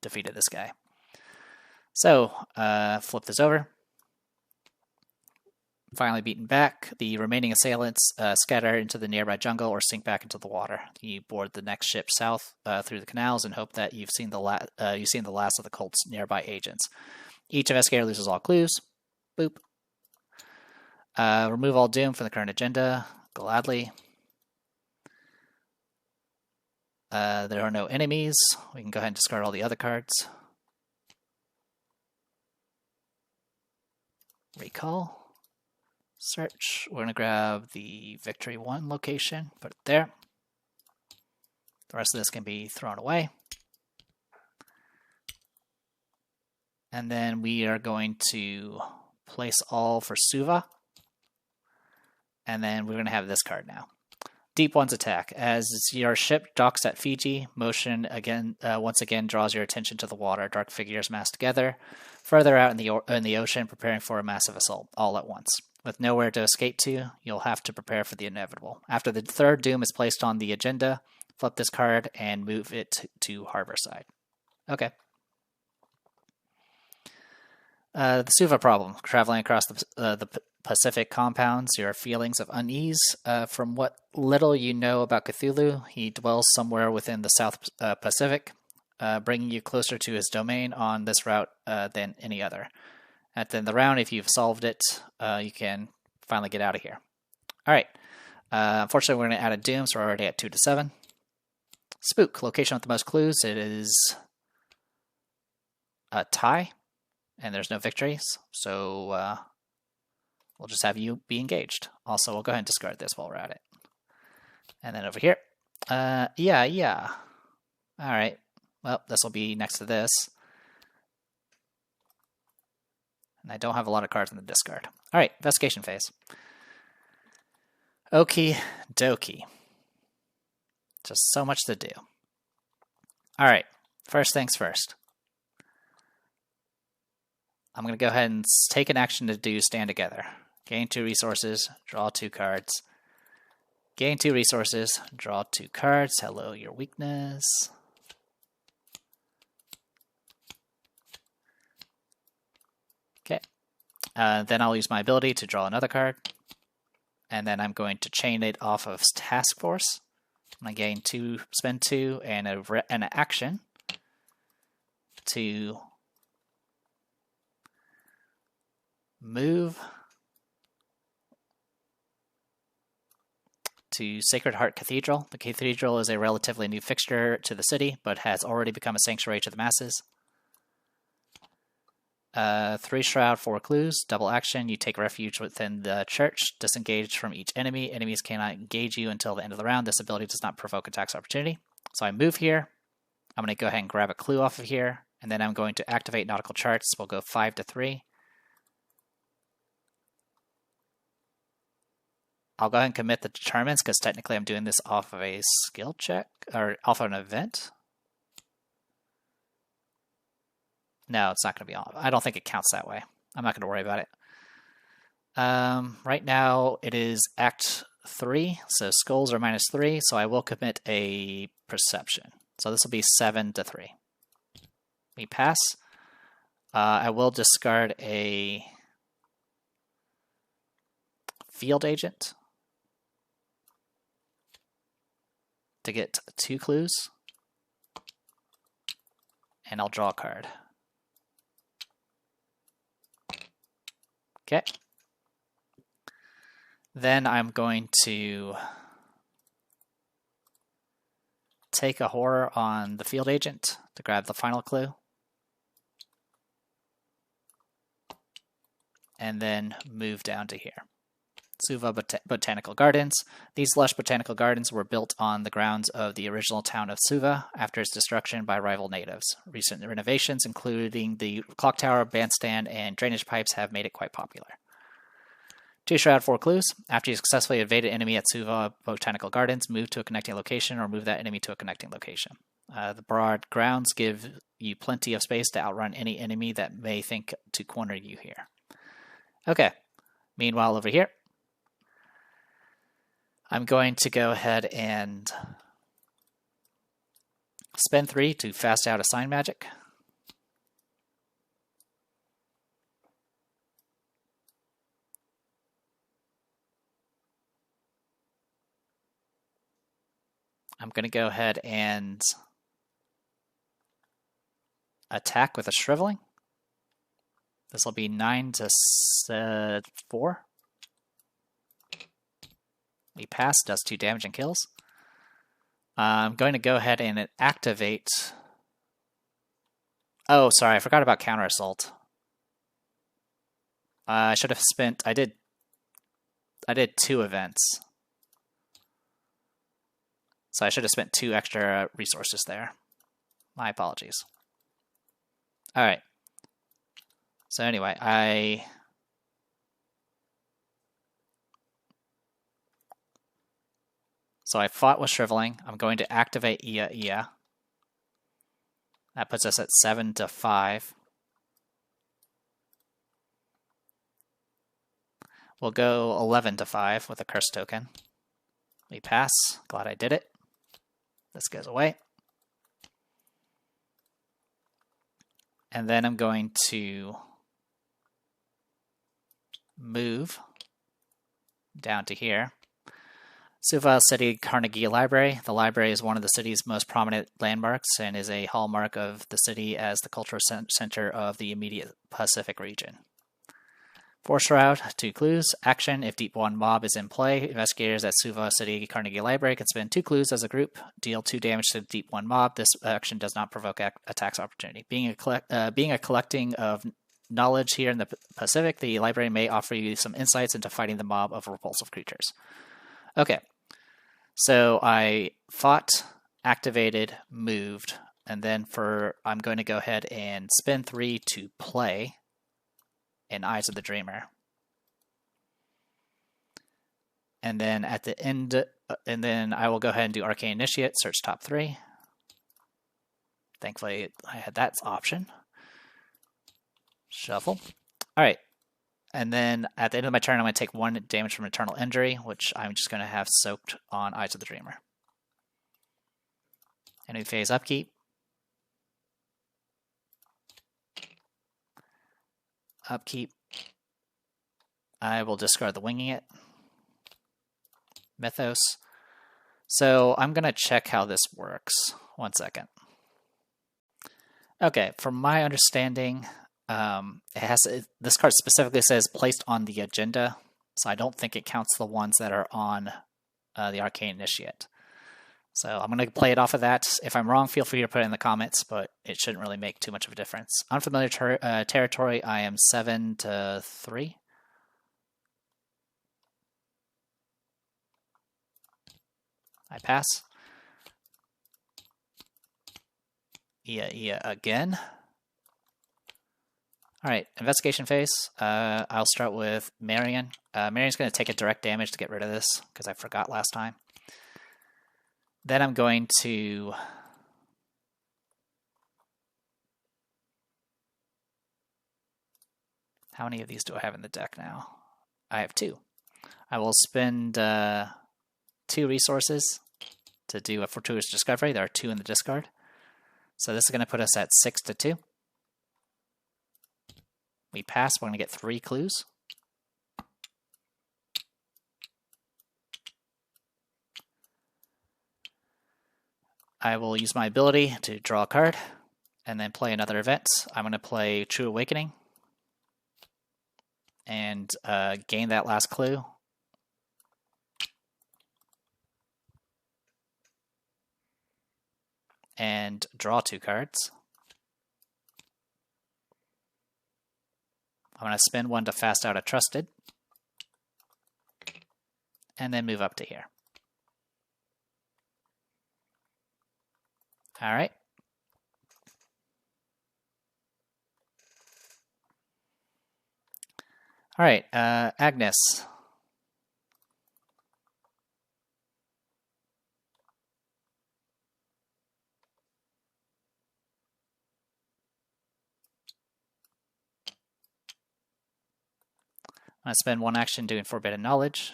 defeated this guy. So, flip this over. Finally beaten back. The remaining assailants scatter into the nearby jungle or sink back into the water. You board the next ship south through the canals and hope that you've seen the last of the cult's nearby agents. Each investigator loses all clues. Boop. Remove all doom from the current agenda. Gladly. There are no enemies. We can go ahead and discard all the other cards. Recall. Search. We're going to grab the Victory 1 location. Put it there. The rest of this can be thrown away. And then we are going to place all for Suva. And then we're going to have this card now. Deep One's attack. As your ship docks at Fiji, motion again once again draws your attention to the water. Dark figures mass together, further out in the ocean, preparing for a massive assault all at once. With nowhere to escape to, you'll have to prepare for the inevitable. After the third doom is placed on the agenda, flip this card and move it to Harborside. Okay. The Suva problem. Traveling across the Pacific compounds your feelings of unease. From what little you know about Cthulhu, he dwells somewhere within the South Pacific, bringing you closer to his domain on this route than any other. At the end of the round, if you've solved it, you can finally get out of here. All right. Unfortunately, we're going to add a doom, so we're already at 2 to 7. Spook. Location with the most clues. It is a tie, and there's no victories, so we'll just have you be engaged. Also, we'll go ahead and discard this while we're at it. And then over here. Yeah. All right. Well, this will be next to this. And I don't have a lot of cards in the discard. All right, investigation phase. Okie dokie. Just so much to do. All right, first things first. I'm going to go ahead and take an action to do Stand Together. Gain 2 resources, draw 2 cards. Gain 2 resources, draw 2 cards. Hello, your weakness. Okay. Then I'll use my ability to draw another card. And then I'm going to chain it off of Task Force. I'm going to gain 2, spend 2, and an action to move to Sacred Heart Cathedral. The cathedral is a relatively new fixture to the city, but has already become a sanctuary to the masses. 3 Shroud, 4 clues, double action. You take refuge within the church, disengage from each enemy. Enemies cannot engage you until the end of the round. This ability does not provoke attacks opportunity. So I move here. I'm going to go ahead and grab a clue off of here, and then I'm going to activate Nautical Charts. We'll go 5 to 3. I'll go ahead and commit the determines, because technically I'm doing this off of a skill check, or off of an event. No, it's not going to be on. I don't think it counts that way. I'm not going to worry about it. Right now it is Act 3, so skulls are -3, so I will commit a perception. So this will be 7 to 3. We pass. I will discard a field agent to get 2 clues, and I'll draw a card. Okay. Then I'm going to take a horror on the field agent to grab the final clue. And then move down to here. Suva Botanical Gardens. These lush botanical gardens were built on the grounds of the original town of Suva after its destruction by rival natives. Recent renovations, including the clock tower, bandstand, and drainage pipes, have made it quite popular. 2 Shroud, 4 clues. After you successfully evade an enemy at Suva Botanical Gardens, move to a connecting location or move that enemy to a connecting location. The broad grounds give you plenty of space to outrun any enemy that may think to corner you here. Okay. Meanwhile, over here, I'm going to go ahead and spend 3 to fast out Assign Magic. I'm going to go ahead and attack with a Shriveling. This will be 9 to 4. We pass, does 2 damage and kills. I'm going to go ahead and activate... Oh, sorry, I forgot about Counter Assault. I should have spent... I did 2 events. So I should have spent 2 extra resources there. My apologies. Alright. So anyway, I So I fought with Shriveling. I'm going to activate Ia Ia. That puts us at 7-5. We'll go 11-5 with a curse token. We pass. Glad I did it. This goes away. And then I'm going to move down to here. Suva City Carnegie Library. The library is one of the city's most prominent landmarks and is a hallmark of the city as the cultural center of the immediate Pacific region. Force Shroud, 2 clues. Action, if Deep 1 mob is in play, investigators at Suva City Carnegie Library can spend 2 clues as a group, deal 2 damage to the Deep 1 mob. This action does not provoke attacks opportunity. Being a collecting of knowledge here in the Pacific, the library may offer you some insights into fighting the mob of repulsive creatures. Okay, so I fought, activated, moved, and then I'm going to go ahead and spend 3 to play in Eyes of the Dreamer. And then at the end, and then I will go ahead and do Arcane Initiate, search top 3. Thankfully, I had that option. Shuffle. All right. And then at the end of my turn, I'm going to take 1 damage from Eternal Injury, which I'm just going to have soaked on Eyes of the Dreamer. Enemy phase upkeep. Upkeep. I will discard the Winging It. Mythos. So I'm going to check how this works. 1 second. Okay, from my understanding, this card specifically says placed on the agenda, so I don't think it counts the ones that are on the Arcane Initiate. So I'm going to play it off of that. If I'm wrong, feel free to put it in the comments, but it shouldn't really make too much of a difference. Unfamiliar territory, I am 7-3. I pass. Ia again. All right, investigation phase. I'll start with Marion. Marion's going to take a direct damage to get rid of this because I forgot last time. Then I'm going to how many of these do I have in the deck now? I have 2. I will spend 2 resources to do a Fortuitous Discovery. There are 2 in the discard. So this is going to put us at 6-2. We pass. We're going to get 3 clues. I will use my ability to draw a card and then play another event. I'm going to play True Awakening and gain that last clue. And draw 2 cards. I'm going to spend 1 to fast out a Trusted. And then move up to here. All right. All right, Agnes. I'm going to spend 1 action doing Forbidden Knowledge.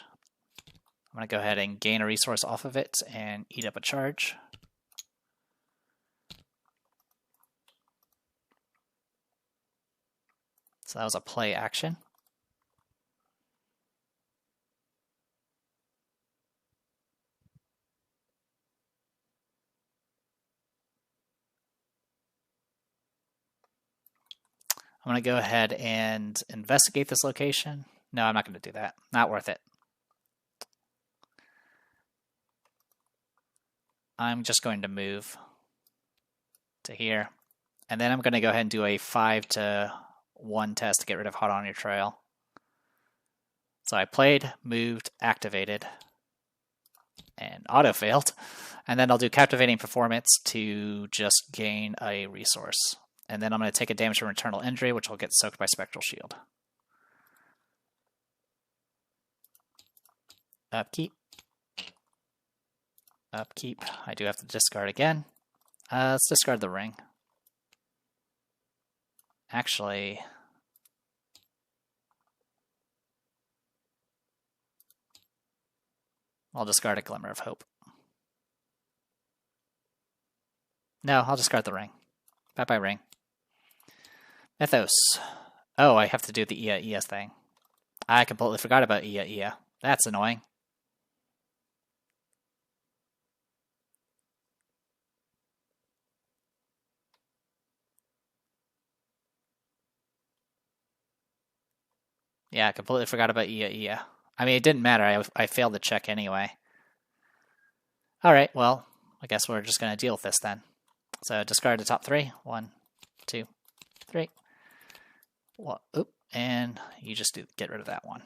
I'm going to go ahead and gain a resource off of it and eat up a charge. So that was a play action. I'm going to go ahead and investigate this location. No, I'm not going to do that. Not worth it. I'm just going to move to here. And then I'm going to go ahead and do a 5-1 test to get rid of Hot on Your Trail. So I played, moved, activated, and auto-failed. And then I'll do Captivating Performance to just gain a resource. And then I'm going to take a damage from Eternal Injury, which will get soaked by Spectral Shield. Upkeep. Upkeep. I do have to discard again. Let's discard the ring. Actually, I'll discard a Glimmer of Hope. No, I'll discard the ring. Bye-bye ring. Mythos. Oh, I have to do the Ia thing. I completely forgot about Ia. That's annoying. Yeah, I completely forgot about Ia. I mean, it didn't matter. I failed the check anyway. Alright, well, I guess we're just going to deal with this then. So discard the top 3. 1, 2, 3. Well, oop, and you just get rid of that one.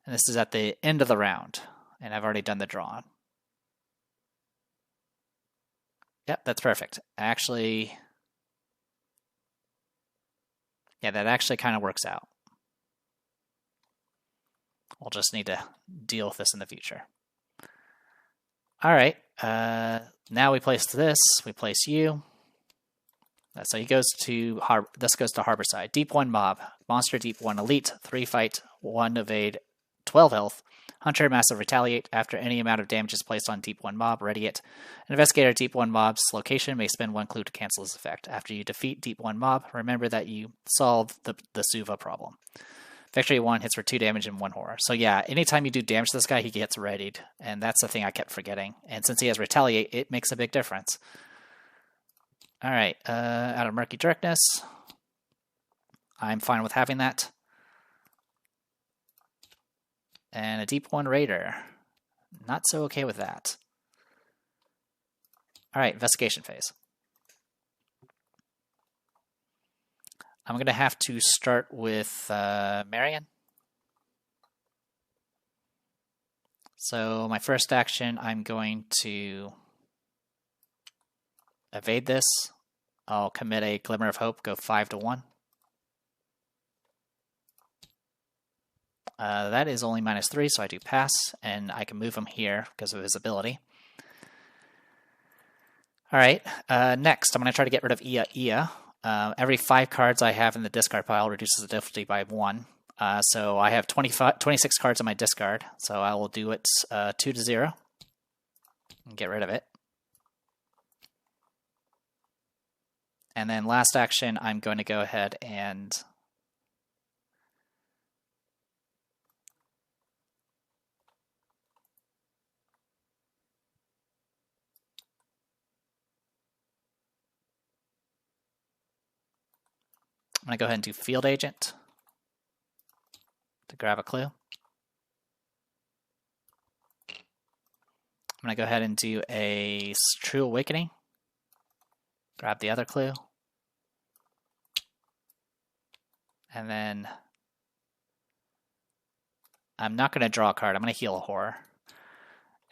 And this is at the end of the round, and I've already done the draw. Yep, that's perfect. Actually, yeah, that actually kind of works out. We'll just need to deal with this in the future. All right, now we place this. We place you. So he goes to this goes to Harborside. Deep 1 mob, monster deep 1 elite, 3 fight, 1 evade, 12 health. Hunter massive retaliate after any amount of damage is placed on deep 1 mob. Ready it. An investigator deep 1 mob's location may spend 1 clue to cancel this effect. After you defeat deep 1 mob, remember that you solved the Suva problem. Victory 1 hits for 2 damage and 1 horror. So yeah, anytime you do damage to this guy, he gets readied. And that's the thing I kept forgetting. And since he has retaliate, it makes a big difference. Alright, out of Murky Darkness. I'm fine with having that. And a deep 1 Raider. Not so okay with that. Alright, investigation phase. I'm going to have to start with Marion. So my first action, I'm going to evade this. I'll commit a Glimmer of Hope, go 5 to 1. That is only -3, so I do pass, and I can move him here because of his ability. Alright, next I'm going to try to get rid of Ia. Every 5 cards I have in the discard pile reduces the difficulty by 1. So I have 26 cards in my discard, so I will do it 2 to 0 and get rid of it. And then last action, I'm going to go ahead and I'm going to go ahead and do Field Agent to grab a clue. I'm going to go ahead and do a True Awakening. Grab the other clue. And then I'm not going to draw a card. I'm going to heal a horror.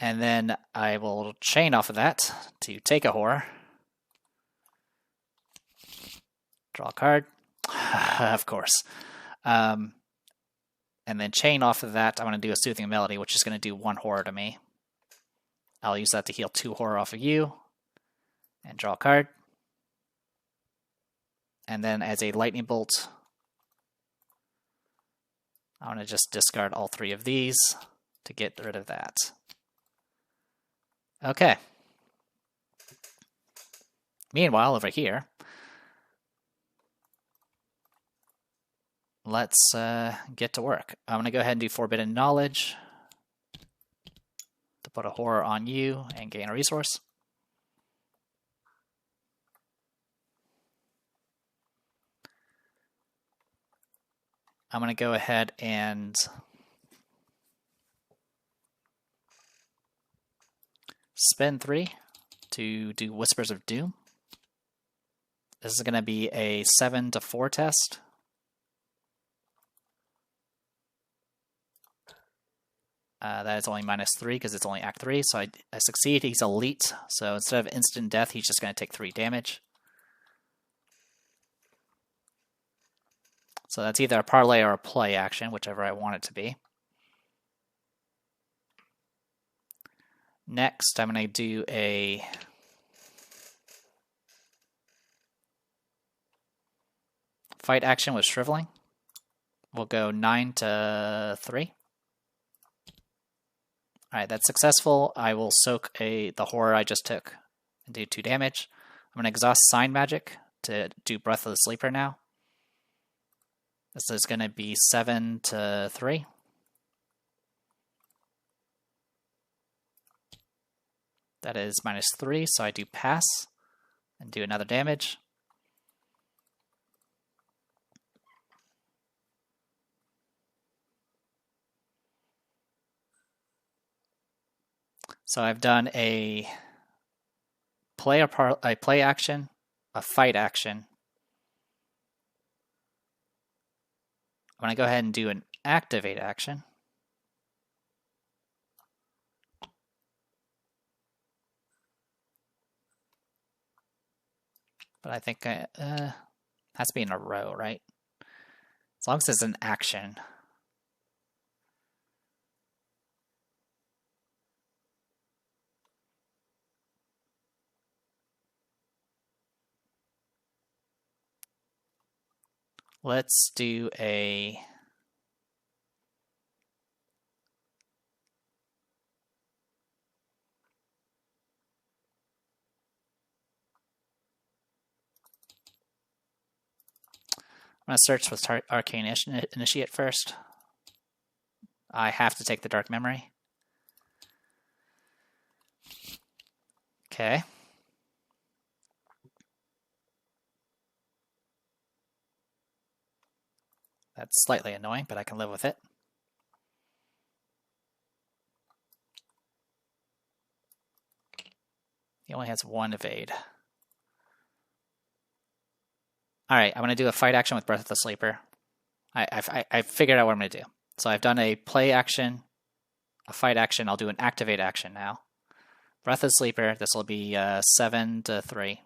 And then I will chain off of that to take a horror. Draw a card. Of course. And then chain off of that, I'm going to do a Soothing Melody, which is going to do 1 horror to me. I'll use that to heal 2 horror off of you. And draw a card. And then as a Lightning Bolt, I want to just discard all 3 of these to get rid of that. Okay. Meanwhile, over here, let's get to work. I'm going to go ahead and do Forbidden Knowledge to put a horror on you and gain a resource. I'm going to go ahead and spend 3 to do Whispers of Doom. This is going to be a 7 to 4 test. That is only -3 because it's only Act 3, so I succeed. He's elite, so instead of instant death, he's just going to take 3 damage. So that's either a parlay or a play action, whichever I want it to be. Next, I'm going to do a fight action with Shriveling. We'll go 9 to 3. Alright, that's successful. I will soak the horror I just took and do 2 damage. I'm going to exhaust Sign Magic to do Breath of the Sleeper now. This is going to be 7 to 3. That is -3, so I do pass and do another damage. So I've done a play action, a fight action. I'm going to go ahead and do an activate action. But I think it has to be in a row, right? As long as it's an action. Let's do a I'm going to search with Arcane Initiate first. I have to take the Dark Memory. Okay. That's slightly annoying, but I can live with it. He only has 1 evade. Alright, I'm going to do a fight action with Breath of the Sleeper. I figured out what I'm going to do. So I've done a play action, a fight action. I'll do an activate action now. Breath of the Sleeper, this will be 7 to 3.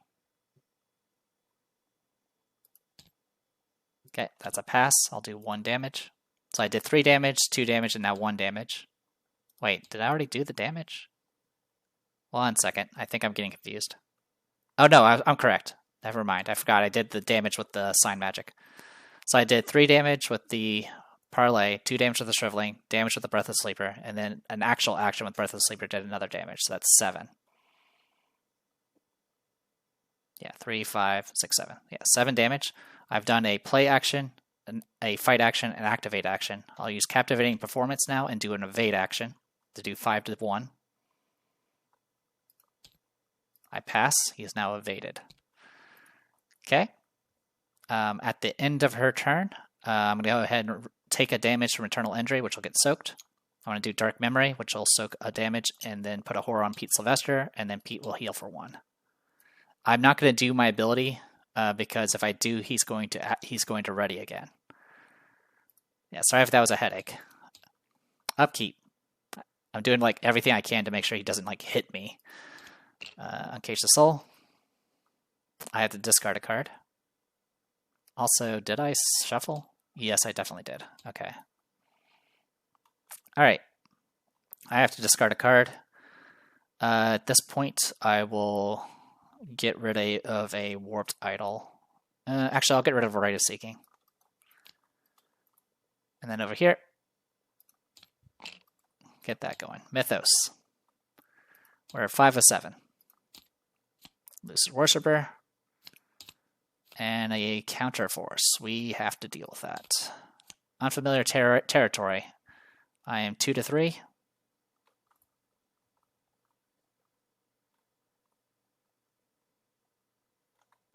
Okay, that's a pass. I'll do 1 damage. So I did 3 damage, 2 damage, and now 1 damage. Wait, did I already do the damage? 1 second. I think I'm getting confused. Oh no, I'm correct. Never mind. I forgot I did the damage with the Sign Magic. So I did 3 damage with the Parlay, 2 damage with the Shriveling, damage with the Breath of the Sleeper, and then an actual action with Breath of the Sleeper did another damage. So that's 7. Yeah, 3, 5, 6, 7. Yeah, 7 damage. I've done a play action, a fight action, an activate action. I'll use Captivating Performance now and do an evade action to do 5 to 1. I pass. He is now evaded. Okay. At the end of her turn, I'm going to go ahead and take a damage from Eternal Injury, which will get soaked. I'm going to do Dark Memory, which will soak a damage, and then put a horror on Pete Sylvester, and then Pete will heal for 1. I'm not going to do my ability because if I do, he's going to ready again. Yeah, sorry if that was a headache. Upkeep. I'm doing like everything I can to make sure he doesn't like hit me. Uncage the Soul. I have to discard a card. Also, did I shuffle? Yes, I definitely did. Okay. Alright. I have to discard a card. At this point, I will get rid of a Warped Idol. Actually, I'll get rid of a Rite of Seeking. And then over here, get that going. Mythos. We're at 5 of 7. Lucid Worshipper. And a counter force. We have to deal with that. Unfamiliar territory. I am 2 to 3.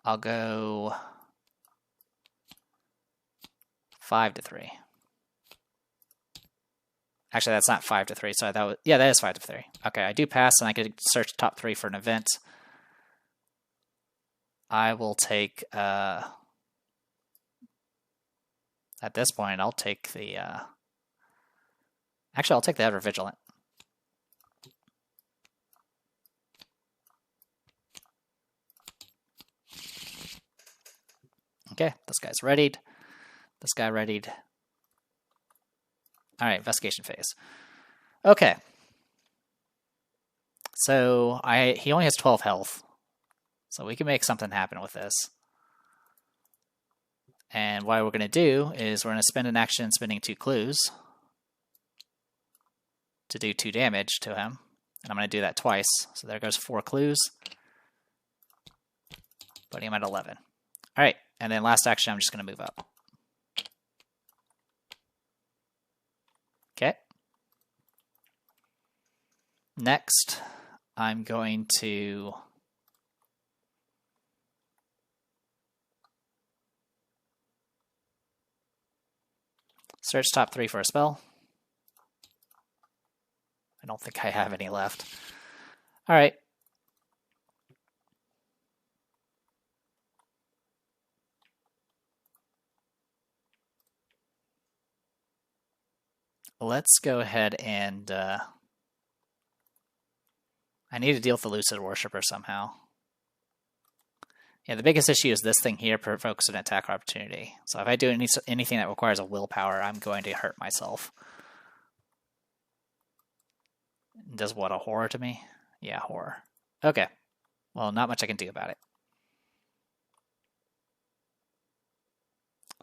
I'll go 5 to 3. Actually, that's not 5 to 3. So that is 5 to 3. Okay, I do pass, and I could search top 3 for an event. I will take, at this point, I'll take the, actually, I'll take the Ever Vigilant. Okay, this guy's readied. This guy readied. All right, investigation phase. Okay. So he only has 12 health. So we can make something happen with this. And what we're going to do is we're going to spend an action spending 2 clues to do 2 damage to him. And I'm going to do that twice. So there goes 4 clues. Putting him at 11. All right, and then last action, I'm just going to move up. Okay. Next, I'm going to search top 3 for a spell. I don't think I have any left. All right. Let's go ahead and I need to deal with the Lucid Worshipper somehow. Yeah, the biggest issue is this thing here provokes an attack opportunity. So if I do anything that requires a willpower, I'm going to hurt myself. Does what, a horror to me? Yeah, horror. Okay. Well, not much I can do about it.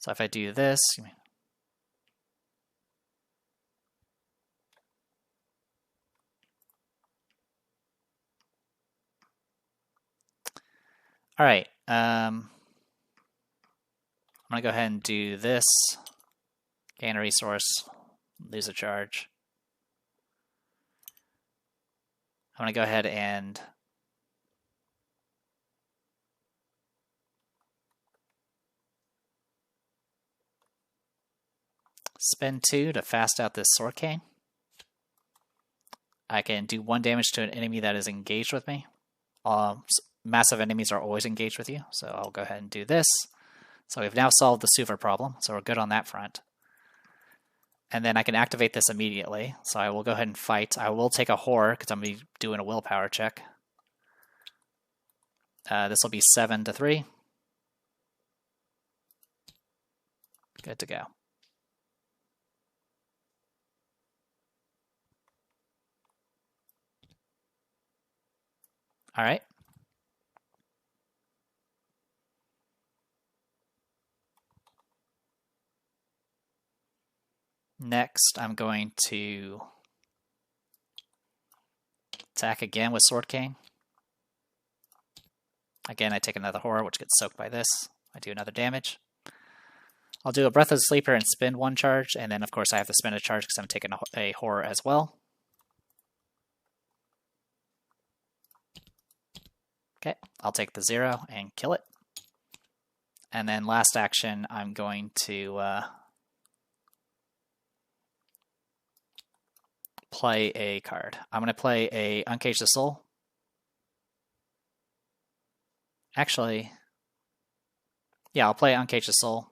So if I do this... All right. I'm going to go ahead and do this. Gain a resource. Lose a charge. I'm going to go ahead and spend 2 to fast out this Sword Cane. I can do 1 damage to an enemy that is engaged with me. Massive enemies are always engaged with you, so I'll go ahead and do this. So we've now solved the Suver problem, so we're good on that front. And then I can activate this immediately, so I will go ahead and fight. I will take a horror, because I'm going to be doing a willpower check. This will be 7 to 3. Good to go. All right. Next, I'm going to attack again with Sword Cane. Again, I take another horror, which gets soaked by this. I do another damage. I'll do a Breath of the Sleeper and spend 1 charge, and then of course I have to spend a charge because I'm taking a horror as well. Okay, I'll take the 0 and kill it. And then last action, I'm going to play a card. I'm going to play a Uncage the Soul. Actually, yeah, I'll play Uncage the Soul.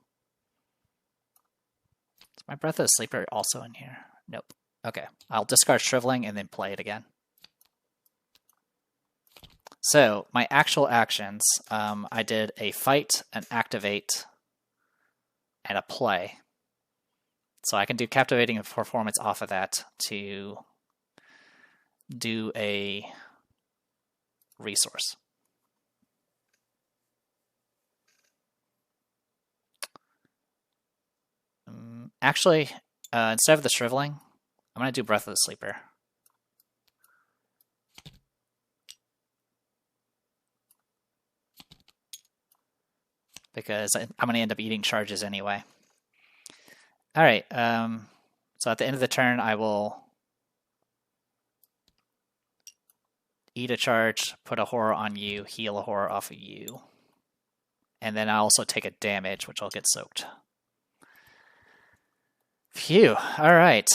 Is my Breath of the Sleeper also in here? Nope. Okay, I'll discard Shriveling and then play it again. So, my actual actions, I did a fight, an activate, and a play. So I can do Captivating Performance off of that to do a resource. Actually, instead of the Shriveling, I'm going to do Breath of the Sleeper. Because I'm going to end up eating charges anyway. All right, so at the end of the turn, I will eat a charge, put a horror on you, heal a horror off of you. And then I also take a damage, which will get soaked. Phew, all right.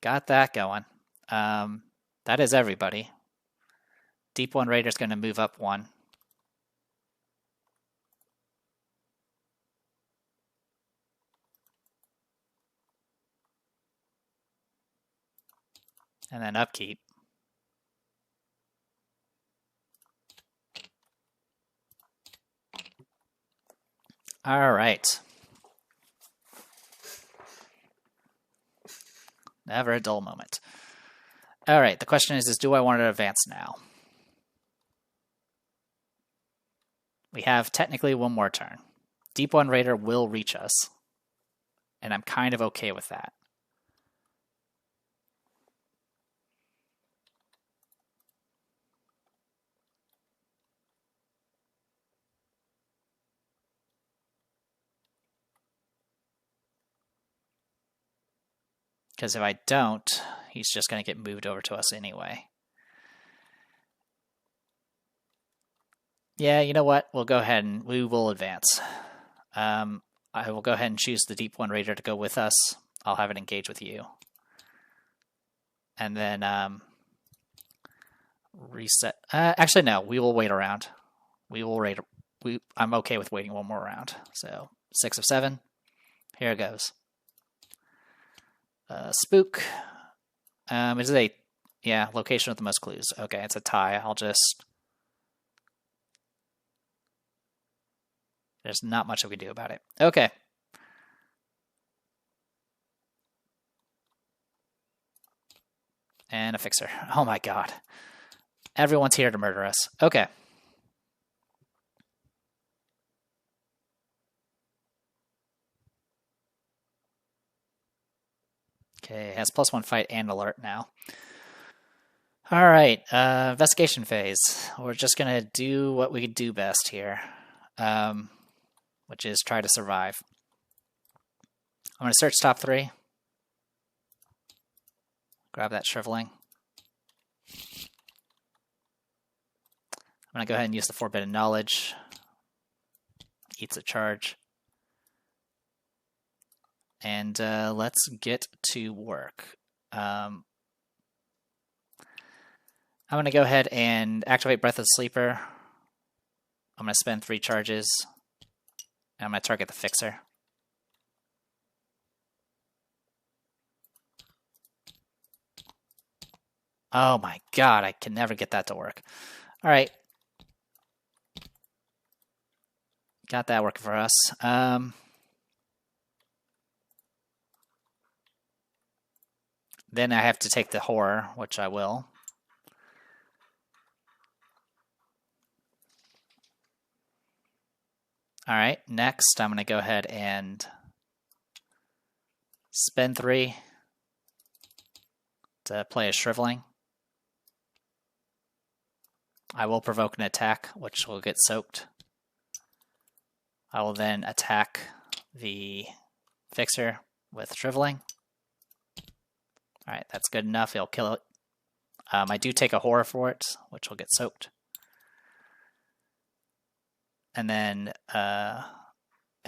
Got that going. That is everybody. Deep One Raider's going to move up 1. And then upkeep. All right. Never a dull moment. All right, the question is do I want to advance now? We have technically one more turn. Deep One Raider will reach us, and I'm kind of okay with that. Because if I don't, he's just going to get moved over to us anyway. Yeah, you know what? We'll go ahead and we will advance. I will go ahead and choose the Deep One Raider to go with us. I'll have it engage with you. And then reset. Actually, no, we will wait around. We will wait. I'm okay with waiting one more round. So 6 of 7. Here it goes. Spook. Is it a location with the most clues? Okay, it's a tie. I'll just. There's not much that we can do about it. Okay. And a fixer. Oh my god. Everyone's here to murder us. Okay. Okay, has +1 fight and alert now. Alright, investigation phase. We're just gonna do what we do best here. Which is try to survive. I'm going to search top 3. Grab that shriveling. I'm going to go ahead and use the Forbidden Knowledge. Eats a charge. And let's get to work. I'm going to go ahead and activate Breath of the Sleeper. I'm going to spend 3 charges. And I'm going to target the fixer. Oh my god, I can never get that to work. Alright. Got that working for us. Then I have to take the horror, which I will. Alright, next I'm going to go ahead and spend 3 to play a shriveling. I will provoke an attack, which will get soaked. I will then attack the fixer with shriveling. Alright, that's good enough. It'll kill it. I do take a horror for it, which will get soaked. And then at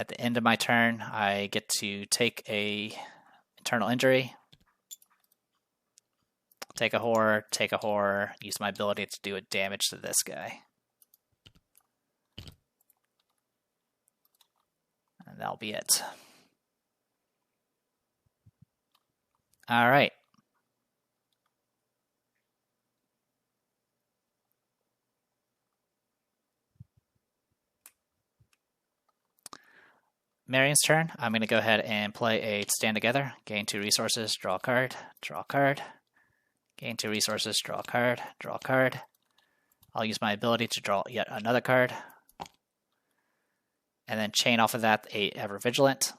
the end of my turn, I get to take a internal injury, take a horror, use my ability to do a damage to this guy. And that'll be it. All right. Marion's turn. I'm going to go ahead and play a Stand Together. Gain 2 resources, draw a card, draw a card. Gain 2 resources, draw a card, draw a card. I'll use my ability to draw yet another card. And then chain off of that a Ever Vigilant.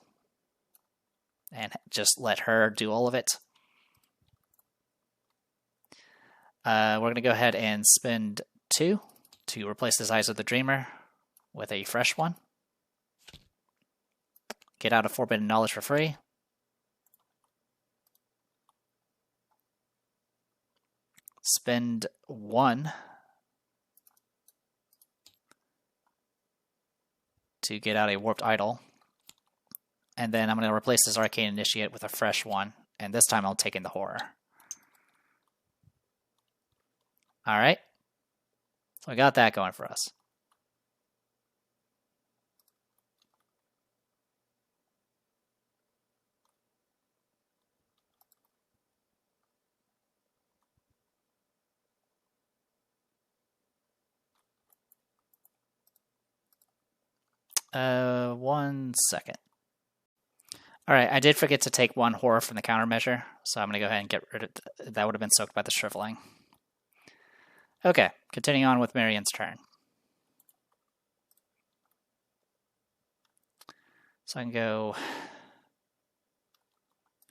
And just let her do all of it. We're going to go ahead and spend 2 to replace the Eyes of the Dreamer with a fresh one. Get out of Forbidden Knowledge for free. Spend 1 to get out a Warped Idol. And then I'm going to replace this Arcane Initiate with a fresh one. And this time I'll take in the Horror. Alright. So we got that going for us. One second. Alright, I did forget to take one horror from the countermeasure, so I'm going to go ahead and get rid of that. Would have been soaked by the shriveling. Okay, continuing on with Marion's turn. So I can go...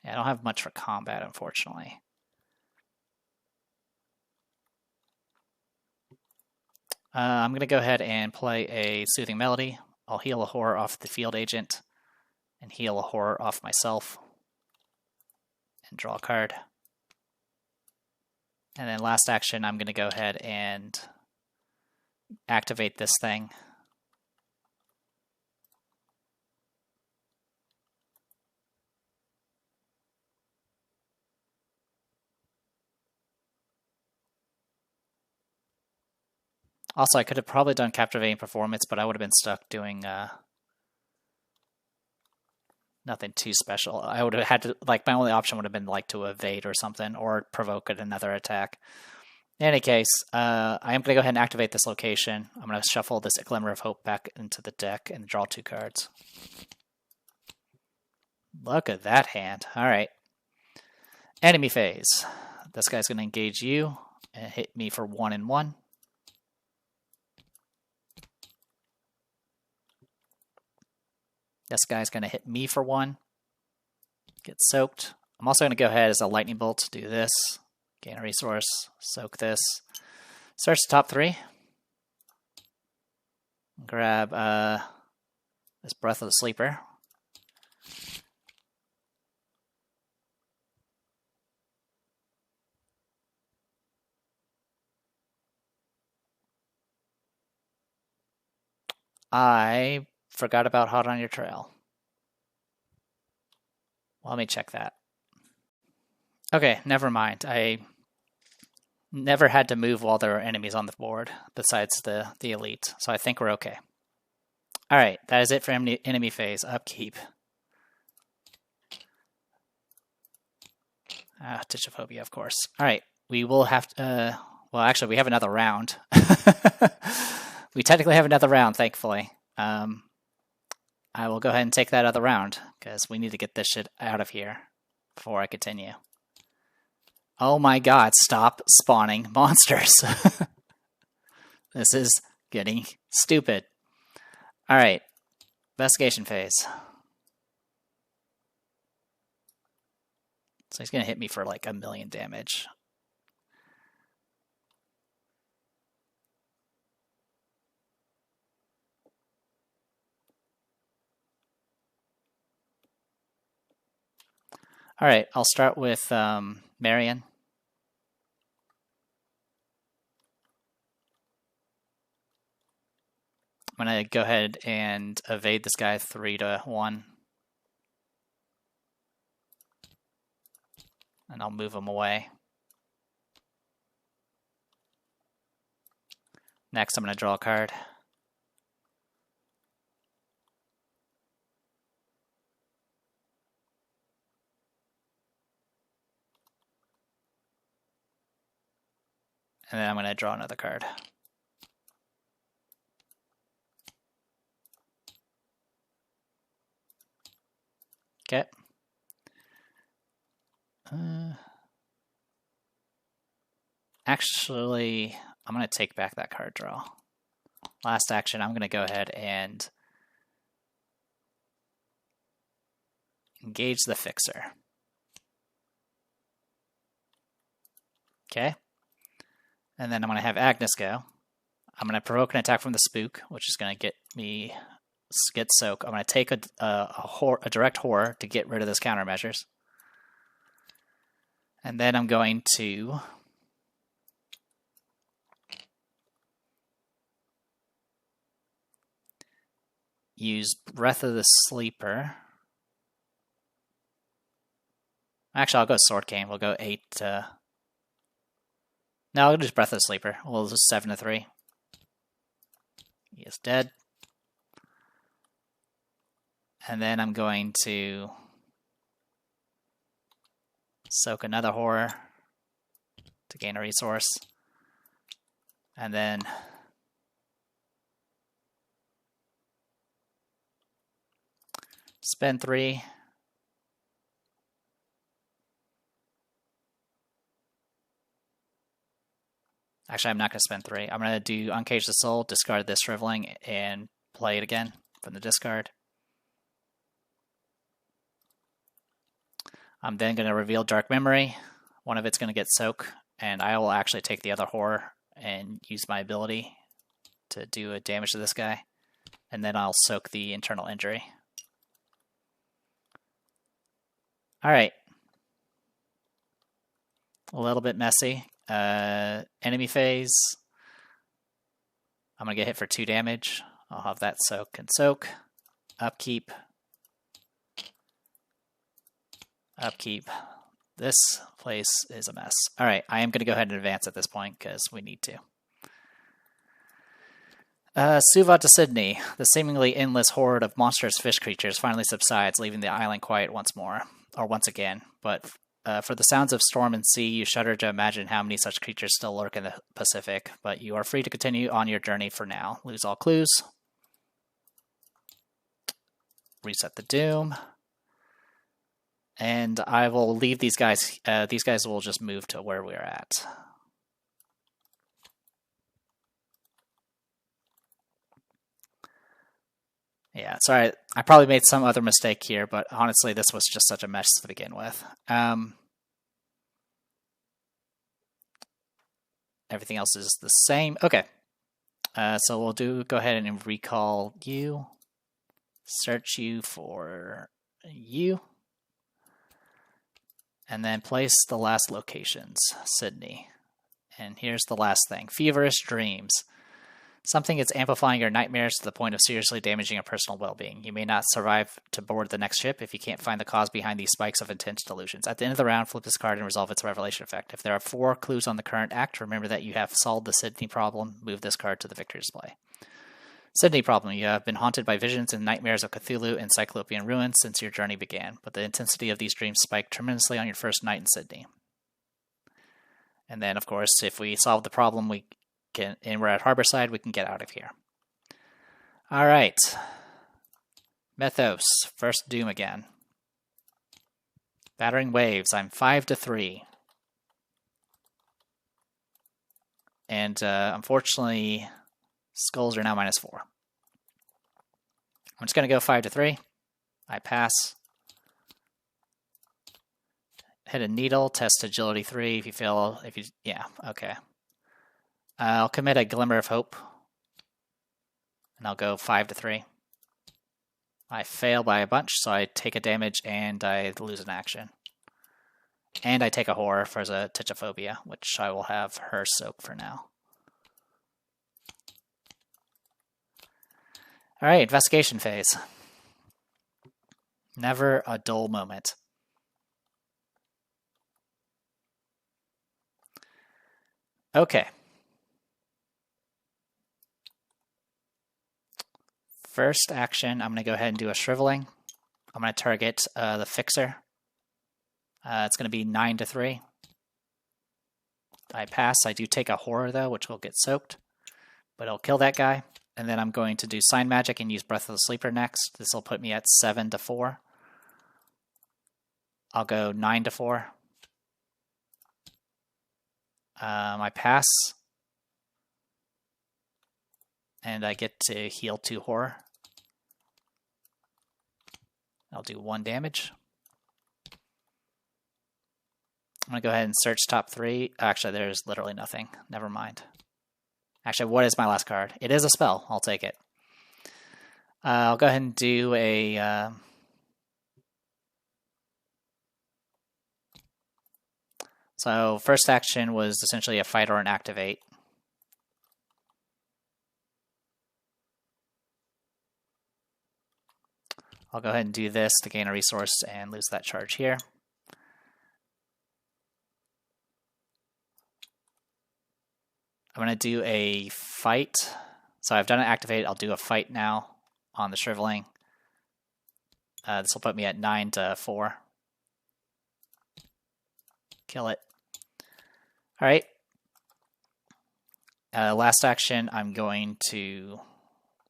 Yeah, I don't have much for combat, unfortunately. I'm going to go ahead and play a Soothing Melody. I'll heal a horror off the field agent and heal a horror off myself and draw a card. And then last action, I'm going to go ahead and activate this thing. Also, I could have probably done Captivating Performance, but I would have been stuck doing nothing too special. I would have had to, like, my only option would have been, like, to evade or something, or provoke another attack. In any case, I am going to go ahead and activate this location. I'm going to shuffle this Glimmer of Hope back into the deck and draw 2 cards. Look at that hand. All right. Enemy phase. This guy's going to engage you and hit me for 1 and 1. This guy's going to hit me for 1. Get soaked. I'm also going to go ahead as a lightning bolt, do this. Gain a resource. Soak this. Search the top 3. Grab this Breath of the Sleeper. I forgot about Hot on Your Trail. Well, let me check that. Okay, never mind. I never had to move while there were enemies on the board, besides the elite, so I think we're okay. Alright, that is it for enemy phase. Upkeep. Ditchophobia, of course. Alright, we will have to... well, actually, we have another round. We technically have another round, thankfully. I will go ahead and take that other round, because we need to get this shit out of here before I continue. Oh my god, stop spawning monsters. This is getting stupid. Alright, investigation phase. So he's going to hit me for like 1,000,000 damage. Alright, I'll start with Marion. I'm going to go ahead and evade this guy 3 to 1. And I'll move him away. Next, I'm going to draw a card. And then I'm going to draw another card. Okay. Actually, I'm going to take back that card draw. Last action, I'm going to go ahead and engage the Fixer. Okay. And then I'm going to have Agnes go. I'm going to provoke an attack from the Spook, which is going to get me soak. I'm going to take a direct horror to get rid of those countermeasures. And then I'm going to use Breath of the Sleeper. Actually, I'll go Sword Cane. We'll go 8 to... No, I'll just Breath of the Sleeper. We'll just 7 to 3. He is dead. And then I'm going to soak another horror to gain a resource. And then spend 3 Actually, I'm not going to spend 3. I'm going to do Uncage the Soul, discard this Shriveling, and play it again from the discard. I'm then going to reveal Dark Memory. One of it's going to get Soak, and I will actually take the other Horror and use my ability to do a damage to this guy. And then I'll Soak the Internal Injury. Alright. A little bit messy. Enemy phase. I'm going to get hit for 2 damage. I'll have that Soak and Soak. Upkeep. Upkeep. This place is a mess. Alright, I am going to go ahead and advance at this point because we need to. Suva to Sydney. The seemingly endless horde of monstrous fish creatures finally subsides, leaving the island quiet once again. But for the sounds of storm and sea, you shudder to imagine how many such creatures still lurk in the Pacific. But you are free to continue on your journey for now. Lose all clues. Reset the Doom. And I will leave these guys. These guys will just move to where we're at. Yeah, sorry, I probably made some other mistake here, but honestly, this was just such a mess to begin with. Everything else is the same. Okay, so we'll go ahead and recall you. Search you for you. And then place the last locations, Sydney. And here's the last thing, Feverish Dreams. Something is amplifying your nightmares to the point of seriously damaging your personal well-being. You may not survive to board the next ship if you can't find the cause behind these spikes of intense delusions. At the end of the round, flip this card and resolve its revelation effect. If there are 4 clues on the current act, remember that you have solved the Sydney problem. Move this card to the victory display. Sydney problem. You have been haunted by visions and nightmares of Cthulhu and Cyclopean ruins since your journey began, but the intensity of these dreams spiked tremendously on your first night in Sydney. And then, of course, if we solve the problem, and we're at Harborside, we can get out of here. All right. Mythos. First Doom again. Battering Waves. I'm 5-3. And unfortunately, Skulls are now -4. I'm just going to go 5-3. I pass. Hit a Needle. Test Agility 3. If you fail, yeah, okay. I'll commit a Glimmer of Hope, and I'll go 5-3. I fail by a bunch, so I take a damage and I lose an action. And I take a Horror for a Tichophobia, which I will have her Soak for now. Alright, investigation phase. Never a dull moment. Okay. First action, I'm going to go ahead and do a Shriveling. I'm going to target the Fixer. It's going to be 9-3. I pass. I do take a Horror, though, which will get soaked. But it'll kill that guy. And then I'm going to do Sign Magic and use Breath of the Sleeper next. This will put me at 7-4. I'll go 9-4. I pass. And I get to heal 2 Horror. I'll do 1 damage. I'm going to go ahead and search top 3. Actually, there's literally nothing. Never mind. Actually, what is my last card? It is a spell. I'll take it. I'll go ahead and do a... So, first action was essentially a fight or an activate. I'll go ahead and do this to gain a resource and lose that charge here. I'm going to do a fight. So I've done an activate. I'll do a fight now on the Shriveling. This will put me at 9-4. Kill it. All right. Last action, I'm going to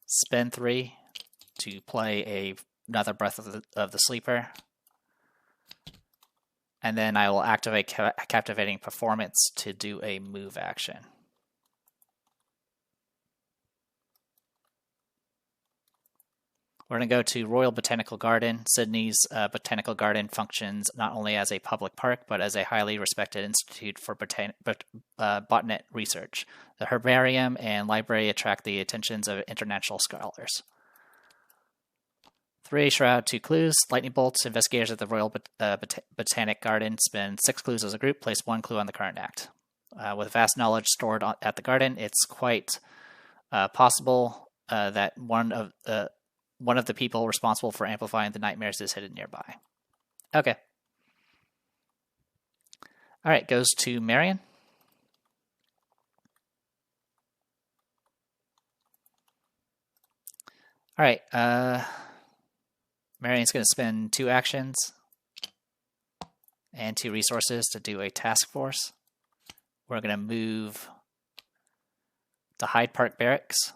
spend 3 to play another Breath of the Sleeper. And then I will activate Captivating Performance to do a move action. We're going to go to Royal Botanical Garden. Sydney's Botanical Garden functions not only as a public park, but as a highly respected institute for botanic research. The herbarium and library attract the attentions of international scholars. 3 Shroud, 2 clues. Lightning bolts. Investigators at the Royal Botanic Garden spend 6 clues as a group. Place 1 clue on the current act. With vast knowledge stored at the garden, it's quite possible that one of the people responsible for amplifying the nightmares is hidden nearby. Okay. All right, goes to Marion. All right, Marion's going to spend 2 actions and 2 resources to do a task force. We're going to move the Hyde Park Barracks.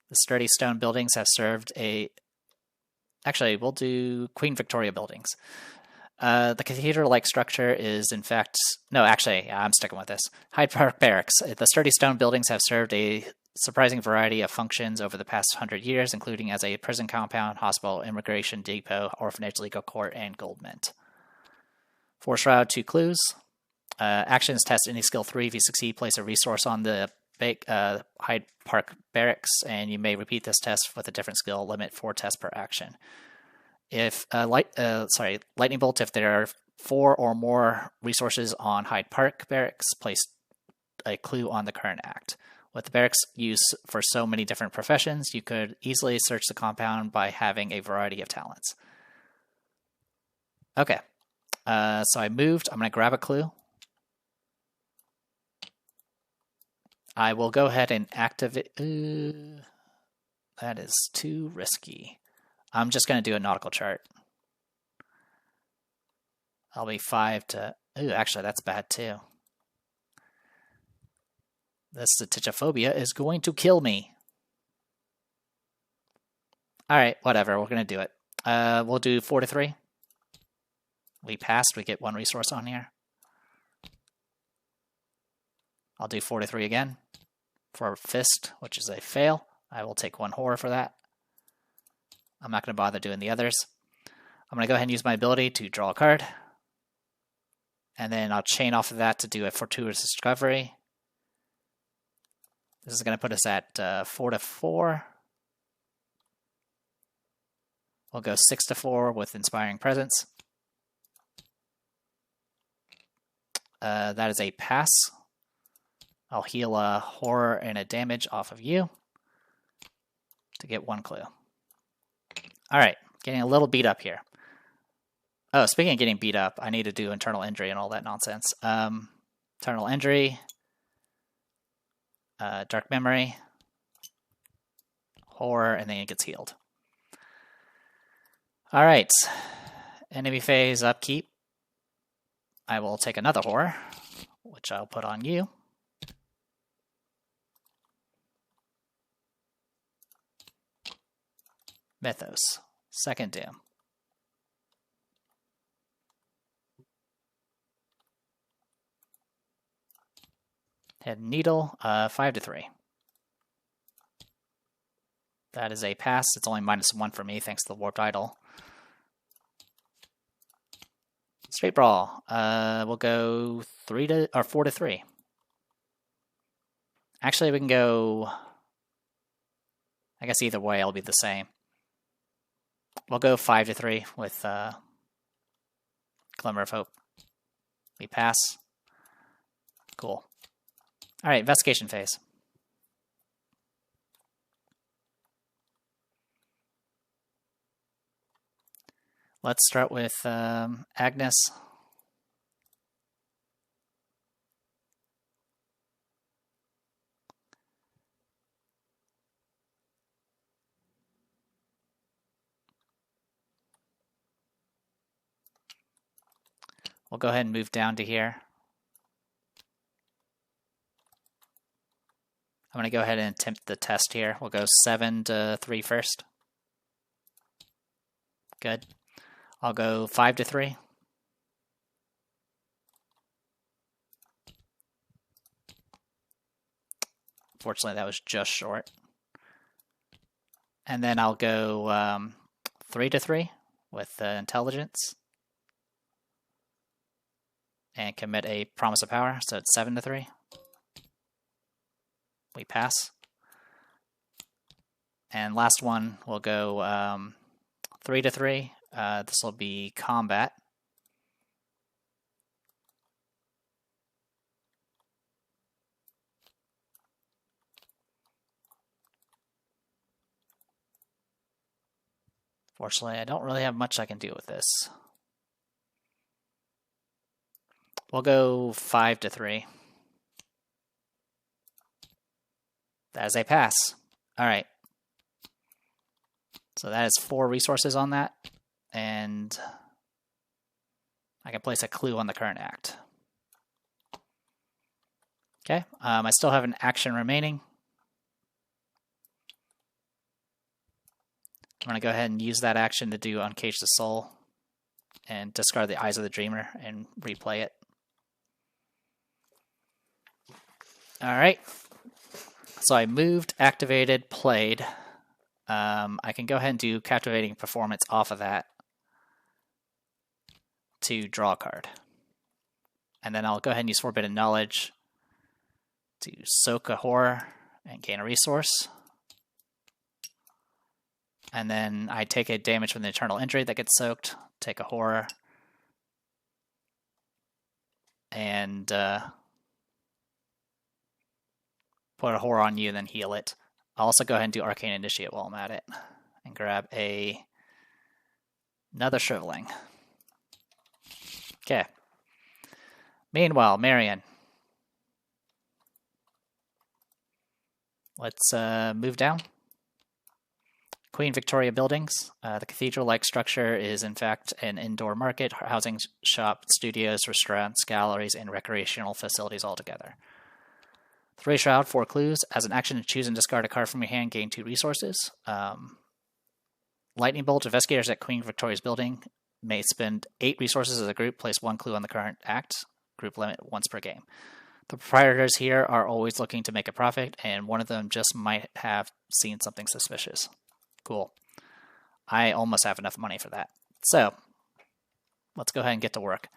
The sturdy stone buildings have served a... Actually, we'll do Queen Victoria buildings. The cathedral-like structure is, in fact... No, actually, I'm sticking with this. Hyde Park Barracks. The sturdy stone buildings have served a surprising variety of functions over the past 100 years, including as a prison compound, hospital, immigration depot, orphanage, legal court, and gold mint. 4 Shroud, 2 clues. Actions test any skill 3. If you succeed, place a resource on the Hyde Park Barracks, and you may repeat this test with a different skill. Limit 4 tests per action. If lightning bolt. If there are 4 or more resources on Hyde Park Barracks, place a clue on the current act. With the barracks used for so many different professions, you could easily search the compound by having a variety of talents. Okay, so I moved. I'm going to grab a clue. I will go ahead and activate... that is too risky. I'm just going to do a nautical chart. I'll be 5 to... Ooh, actually, that's bad too. This cetichophobia is going to kill me. Alright, whatever. We're going to do it. We'll do 4 to 3. We passed. We get 1 resource on here. I'll do 4 to 3 again. For Fist, which is a fail. I will take 1 horror for that. I'm not going to bother doing the others. I'm going to go ahead and use my ability to draw a card. And then I'll chain off of that to do a fortuitous discovery. This is going to put us at 4 to 4. We'll go 6 to 4 with Inspiring Presence. That is a pass. I'll heal a horror and a damage off of you to get 1 clue. Alright, getting a little beat up here. Oh, speaking of getting beat up, I need to do internal injury and all that nonsense. Internal injury, dark memory, horror, and then it gets healed. Alright, enemy phase upkeep. I will take another horror, which I'll put on you. Mythos, second doom. Head Needle, 5 to 3. That is a pass. It's only -1 for me, thanks to the Warped Idol. Straight Brawl. We'll go 4 to 3. Actually, we can go... I guess either way, it'll be the same. We'll go 5 to 3 with Glimmer of Hope. We pass. Cool. All right, investigation phase. Let's start with Agnes. We'll go ahead and move down to here. I'm going to go ahead and attempt the test here. We'll go 7 to 3 first. Good. I'll go 5 to 3. Fortunately, that was just short. And then I'll go 3/3 with intelligence and commit a promise of power, so it's 7/3. We pass. And last one, we'll go 3/3. This will be combat. Fortunately, I don't really have much I can do with this. We'll go 5/3. That is a pass. All right. So that is 4 resources on that, and I can place a clue on the current act. Okay, I still have an action remaining. I'm going to go ahead and use that action to do Uncage the Soul and discard the Eyes of the Dreamer and replay it. All right. So I moved, activated, played. I can go ahead and do Captivating Performance off of that to draw a card. And then I'll go ahead and use Forbidden Knowledge to soak a horror and gain a resource. And then I take a damage from the Eternal Injury that gets soaked, take a horror, and put a horror on you, and then heal it. I'll also go ahead and do Arcane Initiate while I'm at it, and grab another Shriveling. Okay. Meanwhile, Marion. Let's move down. Queen Victoria Buildings. The cathedral-like structure is in fact an indoor market, housing shop, studios, restaurants, galleries, and recreational facilities altogether. 3 Shroud, 4 clues. As an action to choose and discard a card from your hand, gain 2 resources. Lightning Bolt. Investigators at Queen Victoria's Building may spend 8 resources as a group, place 1 clue on the current act. Group limit once per game. The proprietors here are always looking to make a profit, and one of them just might have seen something suspicious. Cool. I almost have enough money for that. So, let's go ahead and get to work.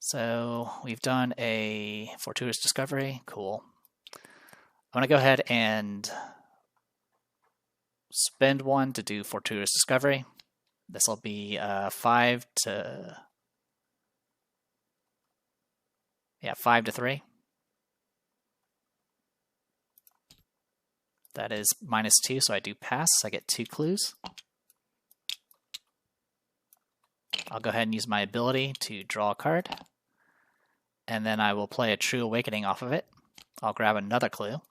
So, we've done a Fortuitous Discovery. Cool. I'm going to go ahead and spend 1 to do Fortuitous Discovery. This will be 5/3. That is -2, so I do pass. I get 2 clues. I'll go ahead and use my ability to draw a card. And then I will play a True Awakening off of it. I'll grab another clue.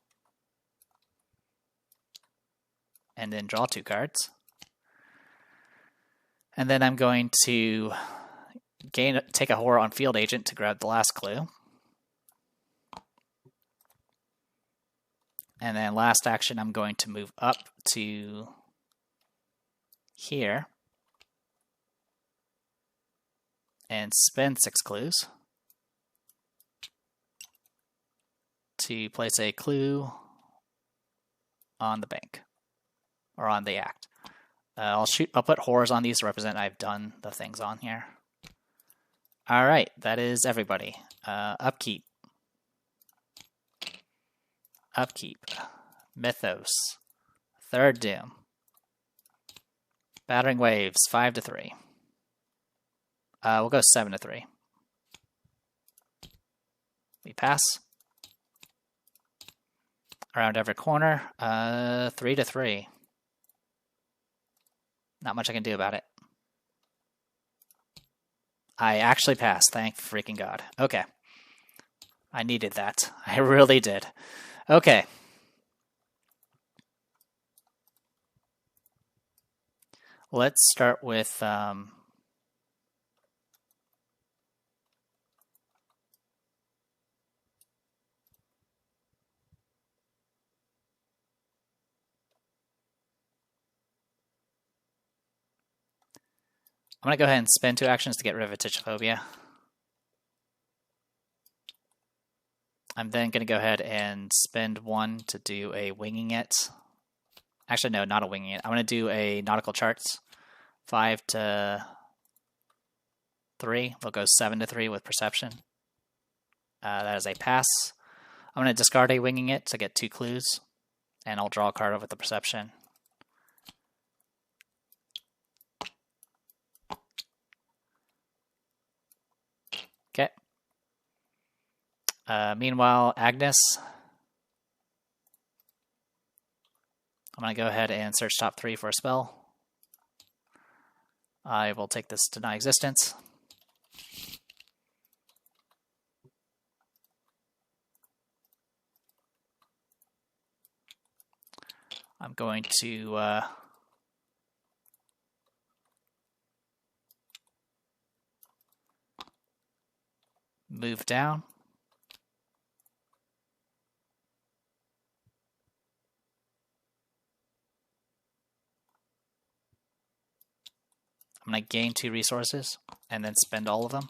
And then draw 2 cards. And then I'm going to take a horror on Field Agent to grab the last clue. And then last action, I'm going to move up to here and spend 6 clues to place a clue on the bank or on the act. I'll put horrors on these to represent I've done the things on here. All right, that is everybody. Upkeep. Upkeep. Mythos. Third Doom. Battering Waves, 5/3. We'll go 7/3. We pass. Around every corner, 3/3. Not much I can do about it. I actually passed, thank freaking God. Okay. I needed that. I really did. Okay. Let's start with I'm going to go ahead and spend 2 actions to get rid of Atychophobia. I'm then going to go ahead and spend 1 to do a Winging It. Actually, no, not a winging it. I'm going to do a nautical charts. 5 to 3. We'll go 7 to 3 with perception. That is a pass. I'm going to discard a winging it to get 2 clues. And I'll draw a card with the perception. Okay. Meanwhile, Agnes. I'm going to go ahead and search top 3 for a spell. I will take this Deny Existence. I'm going to move down. I'm going to gain 2 resources and then spend all of them.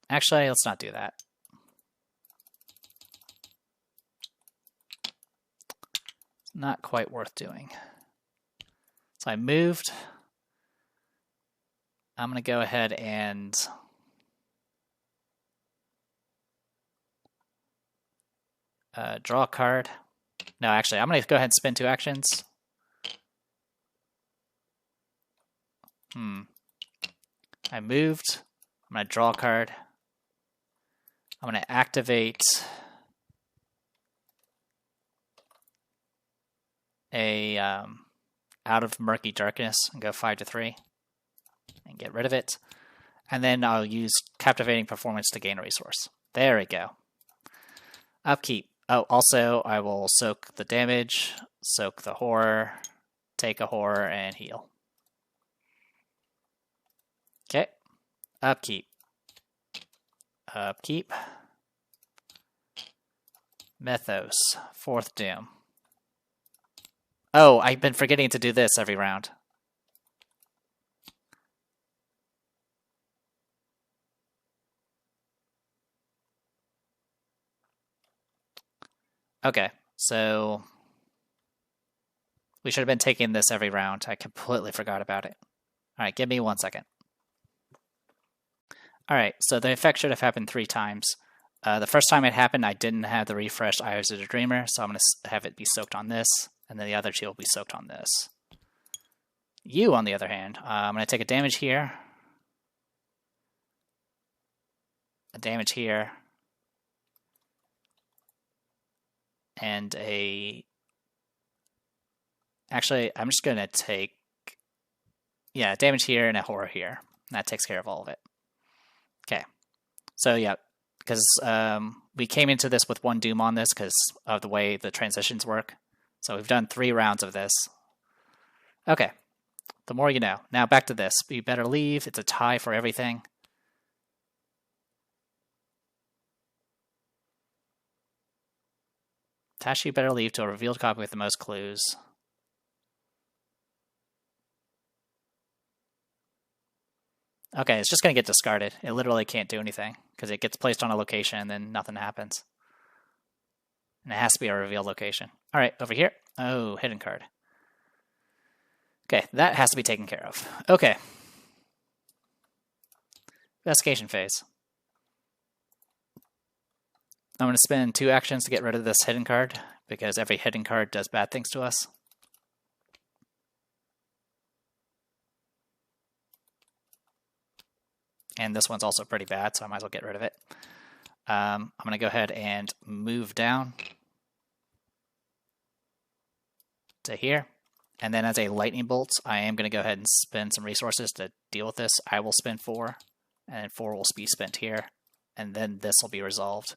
Actually, let's not do that. It's not quite worth doing. So I moved. I'm going to go ahead and draw a card. No, actually, I'm going to go ahead and spend 2 actions. I moved. I'm going to draw a card. I'm going to activate a Out of Murky Darkness and go 5 to 3 and get rid of it. And then I'll use Captivating Performance to gain a resource. There we go. Upkeep. Oh, also, I will soak the damage, soak the horror, take a horror, and heal. Okay. Upkeep. Upkeep. Mythos. 4th Doom. Oh, I've been forgetting to do this every round. Okay, so we should have been taking this every round. I completely forgot about it. All right, give me 1 second. All right, so the effect should have happened 3 times. The first time it happened, I didn't have the refreshed Eyes of the Dreamer, so I'm going to have it be soaked on this, and then the other 2 will be soaked on this. You, on the other hand, I'm going to take a damage here, a damage here, and a... Actually, I'm just going to take, yeah, damage here and a horror here. That takes care of all of it. Okay. So, yeah, because we came into this with 1 Doom on this because of the way the transitions work. So we've done 3 rounds of this. Okay. The more you know. Now back to this. You better leave. It's a tie for everything. Attach You Better Leave to a revealed copy with the most clues. Okay, it's just going to get discarded. It literally can't do anything because it gets placed on a location and then nothing happens. And it has to be a revealed location. All right, over here. Oh, hidden card. Okay, that has to be taken care of. Okay. Investigation phase. I'm going to spend 2 actions to get rid of this hidden card because every hidden card does bad things to us. And this one's also pretty bad, so I might as well get rid of it. I'm going to go ahead and move down to here. And then as a lightning bolt, I am going to go ahead and spend some resources to deal with this. I will spend 4, and 4 will be spent here. And then this will be resolved.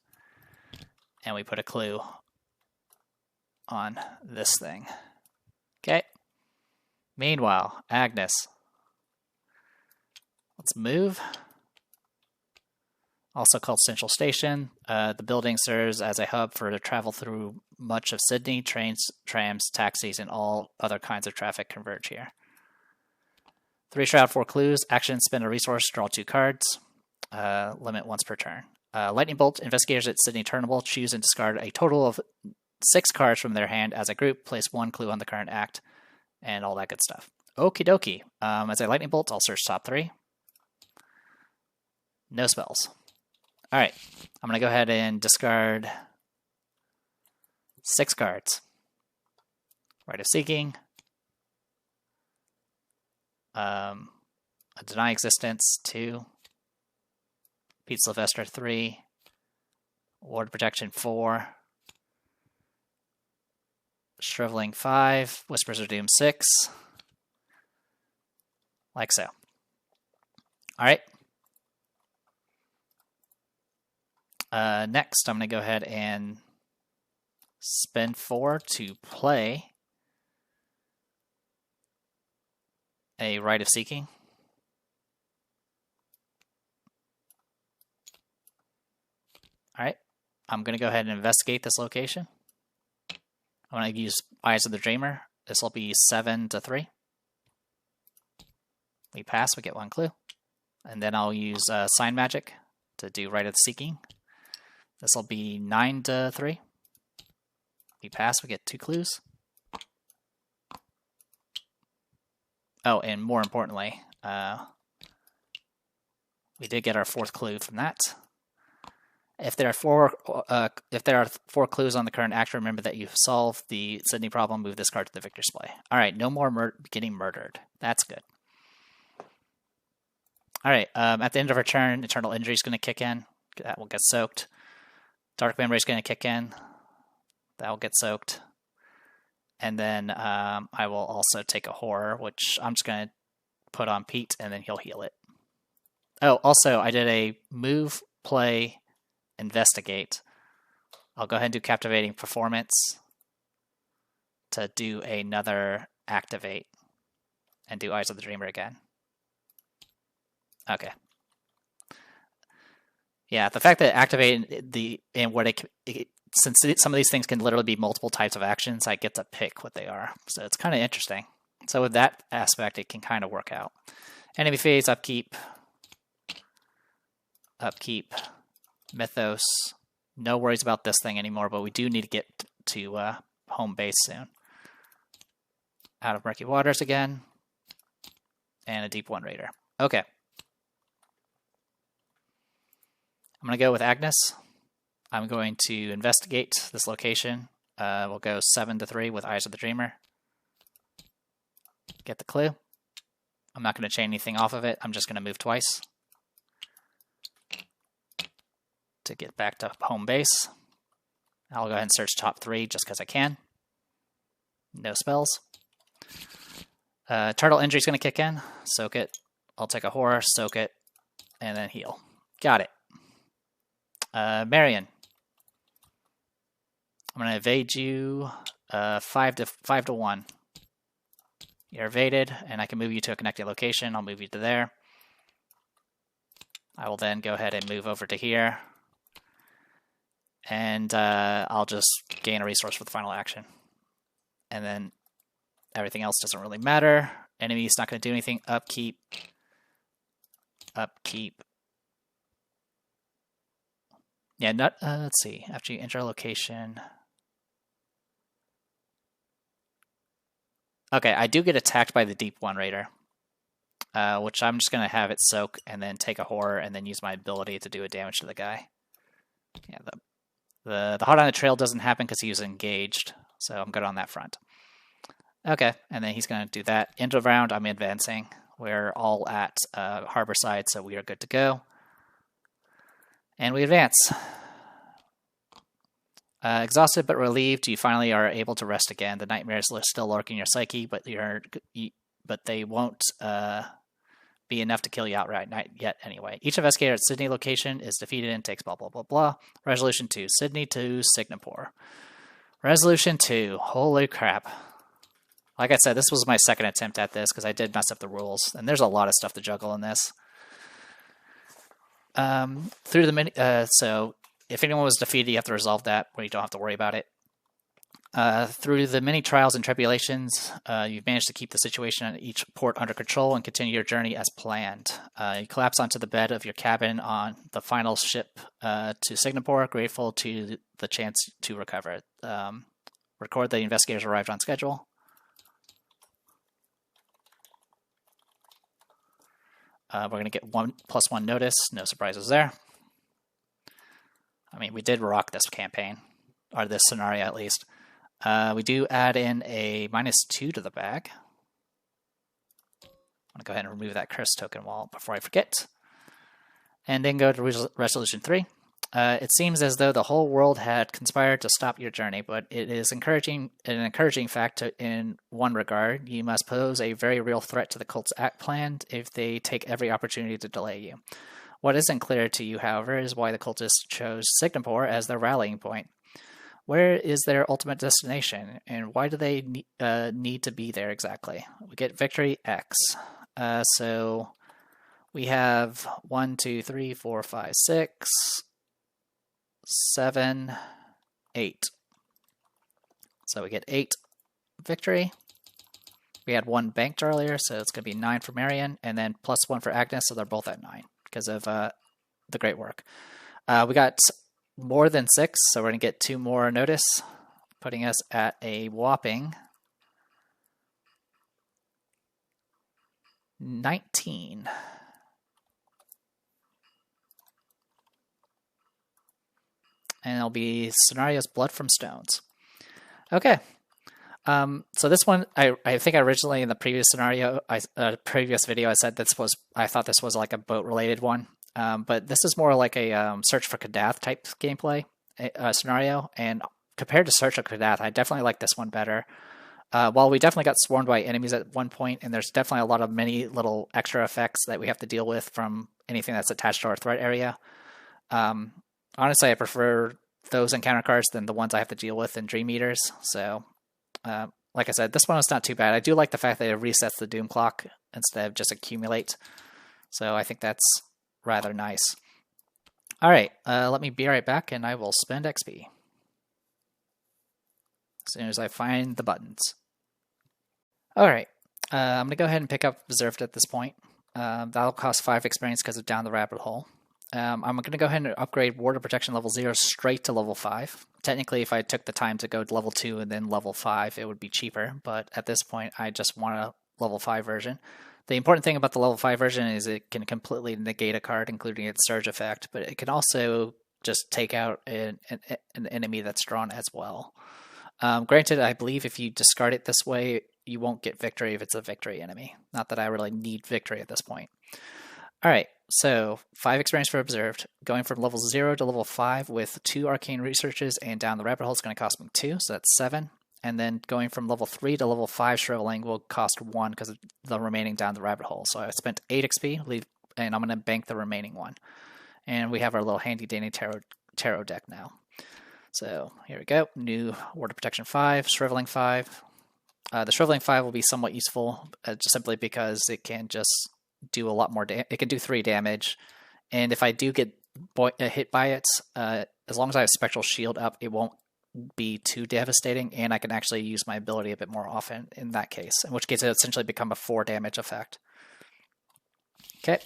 And we put a clue on this thing. Okay. Meanwhile, Agnes. Let's move. Also called Central Station. The building serves as a hub for travel through much of Sydney. Trains, trams, taxis, and all other kinds of traffic converge here. 3 shroud, 4 clues. Action, spend a resource, draw 2 cards. Limit once per turn. Lightning Bolt, investigators at Sydney Turnable choose and discard a total of 6 cards from their hand as a group, place 1 clue on the current act, and all that good stuff. Okie dokie. As a Lightning Bolt, I'll search top 3. No spells. Alright, I'm going to go ahead and discard 6 cards. Rite of Seeking, a Deny Existence, 2, Pete Sylvester, 3, Ward Protection, 4, Shriveling, 5, Whispers of Doom, 6, like so. Alright. Next, I'm going to go ahead and spend 4 to play a Rite of Seeking. Alright, I'm going to go ahead and investigate this location. I'm going to use Eyes of the Dreamer. This will be 7 to 3. We pass, we get 1 clue. And then I'll use Sign Magic to do Rite of the Seeking. This will be 9 to 3. We pass, we get 2 clues. Oh, and more importantly, we did get our 4th clue from that. If there are 4 clues on the current action, remember that you've solved the Sydney problem. Move this card to the victor's play. All right, no more getting murdered. That's good. All right, at the end of our turn, Eternal Injury is going to kick in. That will get soaked. Dark Memory is going to kick in. That will get soaked. And then I will also take a Horror, which I'm just going to put on Pete, and then he'll heal it. Oh, also, I did a move, play, investigate. I'll go ahead and do Captivating Performance to do another activate and do Eyes of the Dreamer again. Okay. Yeah, the fact that activating since some of these things can literally be multiple types of actions, I get to pick what they are. So it's kind of interesting. So with that aspect, it can kind of work out. Enemy phase, upkeep, Mythos. No worries about this thing anymore, but we do need to get to home base soon. Out of Murky Waters again. And a Deep One Raider. Okay. I'm going to go with Agnes. I'm going to investigate this location. We'll go 7 to 3 with Eyes of the Dreamer. Get the clue. I'm not going to chain anything off of it. I'm just going to move twice to get back to home base. I'll go ahead and search top 3 just because I can. No spells. Turtle Injury is going to kick in. Soak it. I'll take a Horror, soak it, and then heal. Got it. Marion. I'm going to evade you 5 to 1. You're evaded, and I can move you to a connected location. I'll move you to there. I will then go ahead and move over to here. And I'll just gain a resource for the final action. And then everything else doesn't really matter. Enemy's not going to do anything. Upkeep. Yeah, let's see. After you enter a location. Okay, I do get attacked by the Deep One Raider, which I'm just going to have it soak and then take a Horror and then use my ability to do a damage to the guy. Yeah, the Hot on the Trail doesn't happen because he was engaged, so I'm good on that front. Okay, and then he's going to do that. End of round, I'm advancing. We're all at Harborside, so we are good to go. And we advance. Exhausted but relieved, you finally are able to rest again. The nightmares still lurk in your psyche, but they won't be enough to kill you outright yet anyway. Each investigator at Sydney location is defeated and takes blah, blah, blah, blah. Resolution 2, Sydney to Singapore. Resolution 2, holy crap. Like I said, this was my second attempt at this because I did mess up the rules, and there's a lot of stuff to juggle in this. So if anyone was defeated, you have to resolve that, but you don't have to worry about it. Through the many trials and tribulations, you've managed to keep the situation at each port under control and continue your journey as planned. You collapse onto the bed of your cabin on the final ship to Singapore, grateful to the chance to recover. Record the investigators arrived on schedule. We're going to get 1+1 notice. No surprises there. I mean, we did rock this campaign, or this scenario at least. We do add in a -2 to the bag. I'm going to go ahead and remove that curse token wall before I forget. And then go to Resolution 3. It seems as though the whole world had conspired to stop your journey, but it is an encouraging fact in one regard. You must pose a very real threat to the cult's act plan if they take every opportunity to delay you. What isn't clear to you, however, is why the cultists chose Singapore as their rallying point. Where is their ultimate destination, and why do they need to be there exactly? We get victory X. So we have 1, 2, 3, 4, 5, 6, 7, 8. So we get 8 victory. We had 1 banked earlier, so it's going to be 9 for Marion, and then +1 for Agnes, so they're both at 9 because of the great work. We got more than 6, so we're going to get 2 more notice, putting us at a whopping 19. And it'll be scenarios Blood from Stones. Okay. So this one, I think originally in the previous scenario, previous video, I said I thought this was like a boat related one. But this is more like a Search for Kadath type gameplay scenario. And compared to Search for Kadath, I definitely like this one better. While we definitely got swarmed by enemies at one point, and there's definitely a lot of many little extra effects that we have to deal with from anything that's attached to our threat area. Honestly, I prefer those encounter cards than the ones I have to deal with in Dream Eaters. So, like I said, this one was not too bad. I do like the fact that it resets the Doom Clock instead of just accumulate. So I think that's rather nice. All right, let me be right back, and I will spend XP as soon as I find the buttons. All right, I'm going to go ahead and pick up Reserved at this point. That'll cost 5 experience because of Down the Rabbit Hole. I'm going to go ahead and upgrade Water Protection level 0 straight to level 5. Technically, if I took the time to go to level 2 and then level 5, it would be cheaper. But at this point, I just want a level 5 version. The important thing about the level 5 version is it can completely negate a card, including its surge effect. But it can also just take out an enemy that's drawn as well. Granted, I believe if you discard it this way, you won't get victory if it's a victory enemy. Not that I really need victory at this point. All right, so 5 experience for Observed. Going from level 0 to level 5 with 2 arcane researches and Down the Rabbit Hole is going to cost me 2, so that's 7. And then going from level 3 to level 5 Shriveling will cost 1 because of the remaining Down the Rabbit Hole. So I spent 8 XP, and I'm going to bank the remaining 1. And we have our little handy-dandy tarot deck now. So here we go. New Water Protection 5, Shriveling 5. The Shriveling 5 will be somewhat useful just simply because it can just do a lot more damage. It can do 3 damage, and if I do get hit by it, as long as I have Spectral Shield up, it won't be too devastating, and I can actually use my ability a bit more often in that case, in which case it essentially become a 4 damage effect. Okay.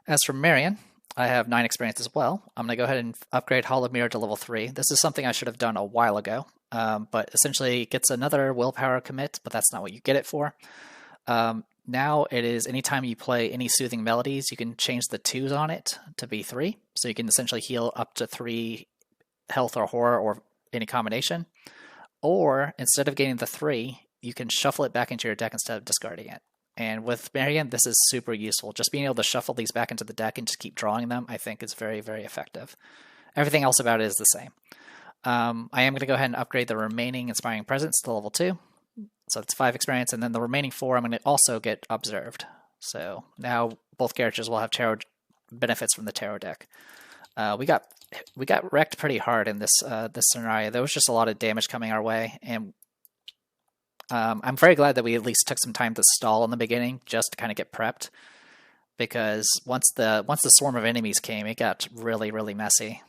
As for Marion, I have 9 experience as well. I'm going to go ahead and upgrade Hall of Mirror to level 3. This is something I should have done a while ago, but essentially it gets another willpower commit, but that's not what you get it for. Now it is anytime you play any soothing melodies, you can change the 2s on it to be 3. So you can essentially heal up to 3 health or horror or any combination. Or instead of getting the 3, you can shuffle it back into your deck instead of discarding it. And with Marion, this is super useful. Just being able to shuffle these back into the deck and just keep drawing them, I think is very, very effective. Everything else about it is the same. I am going to go ahead and upgrade the remaining Inspiring Presence to level 2. So it's 5 experience, and then the remaining 4 I'm going to also get Observed. So now both characters will have tarot benefits from the tarot deck. We got wrecked pretty hard in this scenario. There was just a lot of damage coming our way, and I'm very glad that we at least took some time to stall in the beginning just to kind of get prepped, because once the swarm of enemies came, it got really, really messy.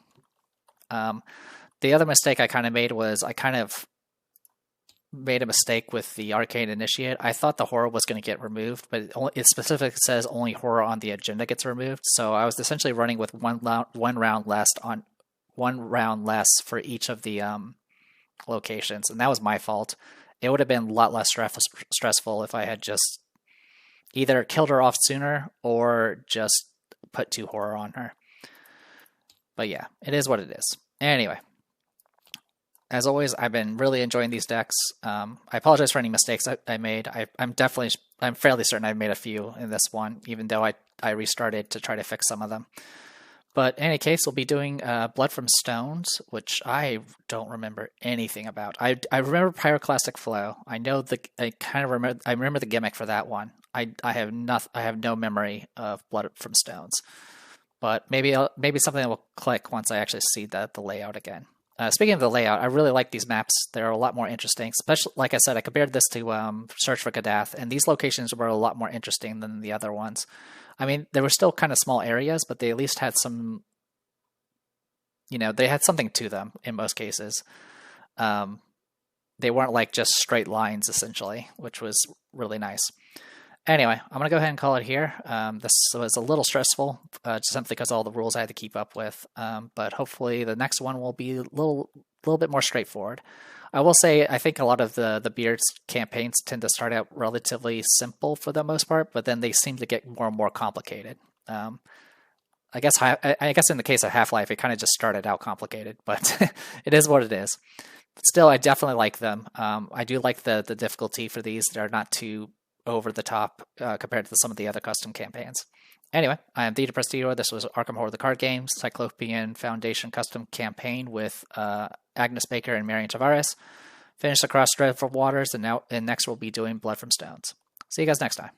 The other mistake I kind of made was I kind of made a mistake with the Arcane Initiate. I thought the horror was going to get removed, but it specifically says only horror on the agenda gets removed. So I was essentially running with one round less for each of the locations, and that was my fault. It would have been a lot less stressful if I had just either killed her off sooner or just put 2 horror on her. But yeah, it is what it is. Anyway, as always, I've been really enjoying these decks. I apologize for any mistakes I made. I'm fairly certain I made a few in this one, even though I restarted to try to fix some of them. But in any case, we'll be doing Blood from Stones, which I don't remember anything about. I remember Pyroclastic Flow. I remember the gimmick for that one. I have no memory of Blood from Stones. But maybe something will click once I actually see the layout again. Speaking of the layout, I really like these maps. They're a lot more interesting. Especially, like I said, I compared this to Search for Kadath, and these locations were a lot more interesting than the other ones. I mean, they were still kind of small areas, but they at least had some, they had something to them in most cases. They weren't like just straight lines, essentially, which was really nice. Anyway, I'm going to go ahead and call it here. This was a little stressful, just simply because all the rules I had to keep up with. But hopefully the next one will be a little bit more straightforward. I will say I think a lot of the Beards campaigns tend to start out relatively simple for the most part, but then they seem to get more and more complicated. I guess in the case of Half-Life, it kind of just started out complicated, but it is what it is. But still, I definitely like them. I do like the difficulty for these. They're not too over the top compared to some of the other custom campaigns. Anyway, I am the Prestigior. This was Arkham Horror the Card Game, Cyclopean Foundation custom campaign with Agnes Baker and Marion Tavares. Finished across Dreadful Waters, and next we'll be doing Blood from Stones. See you guys next time.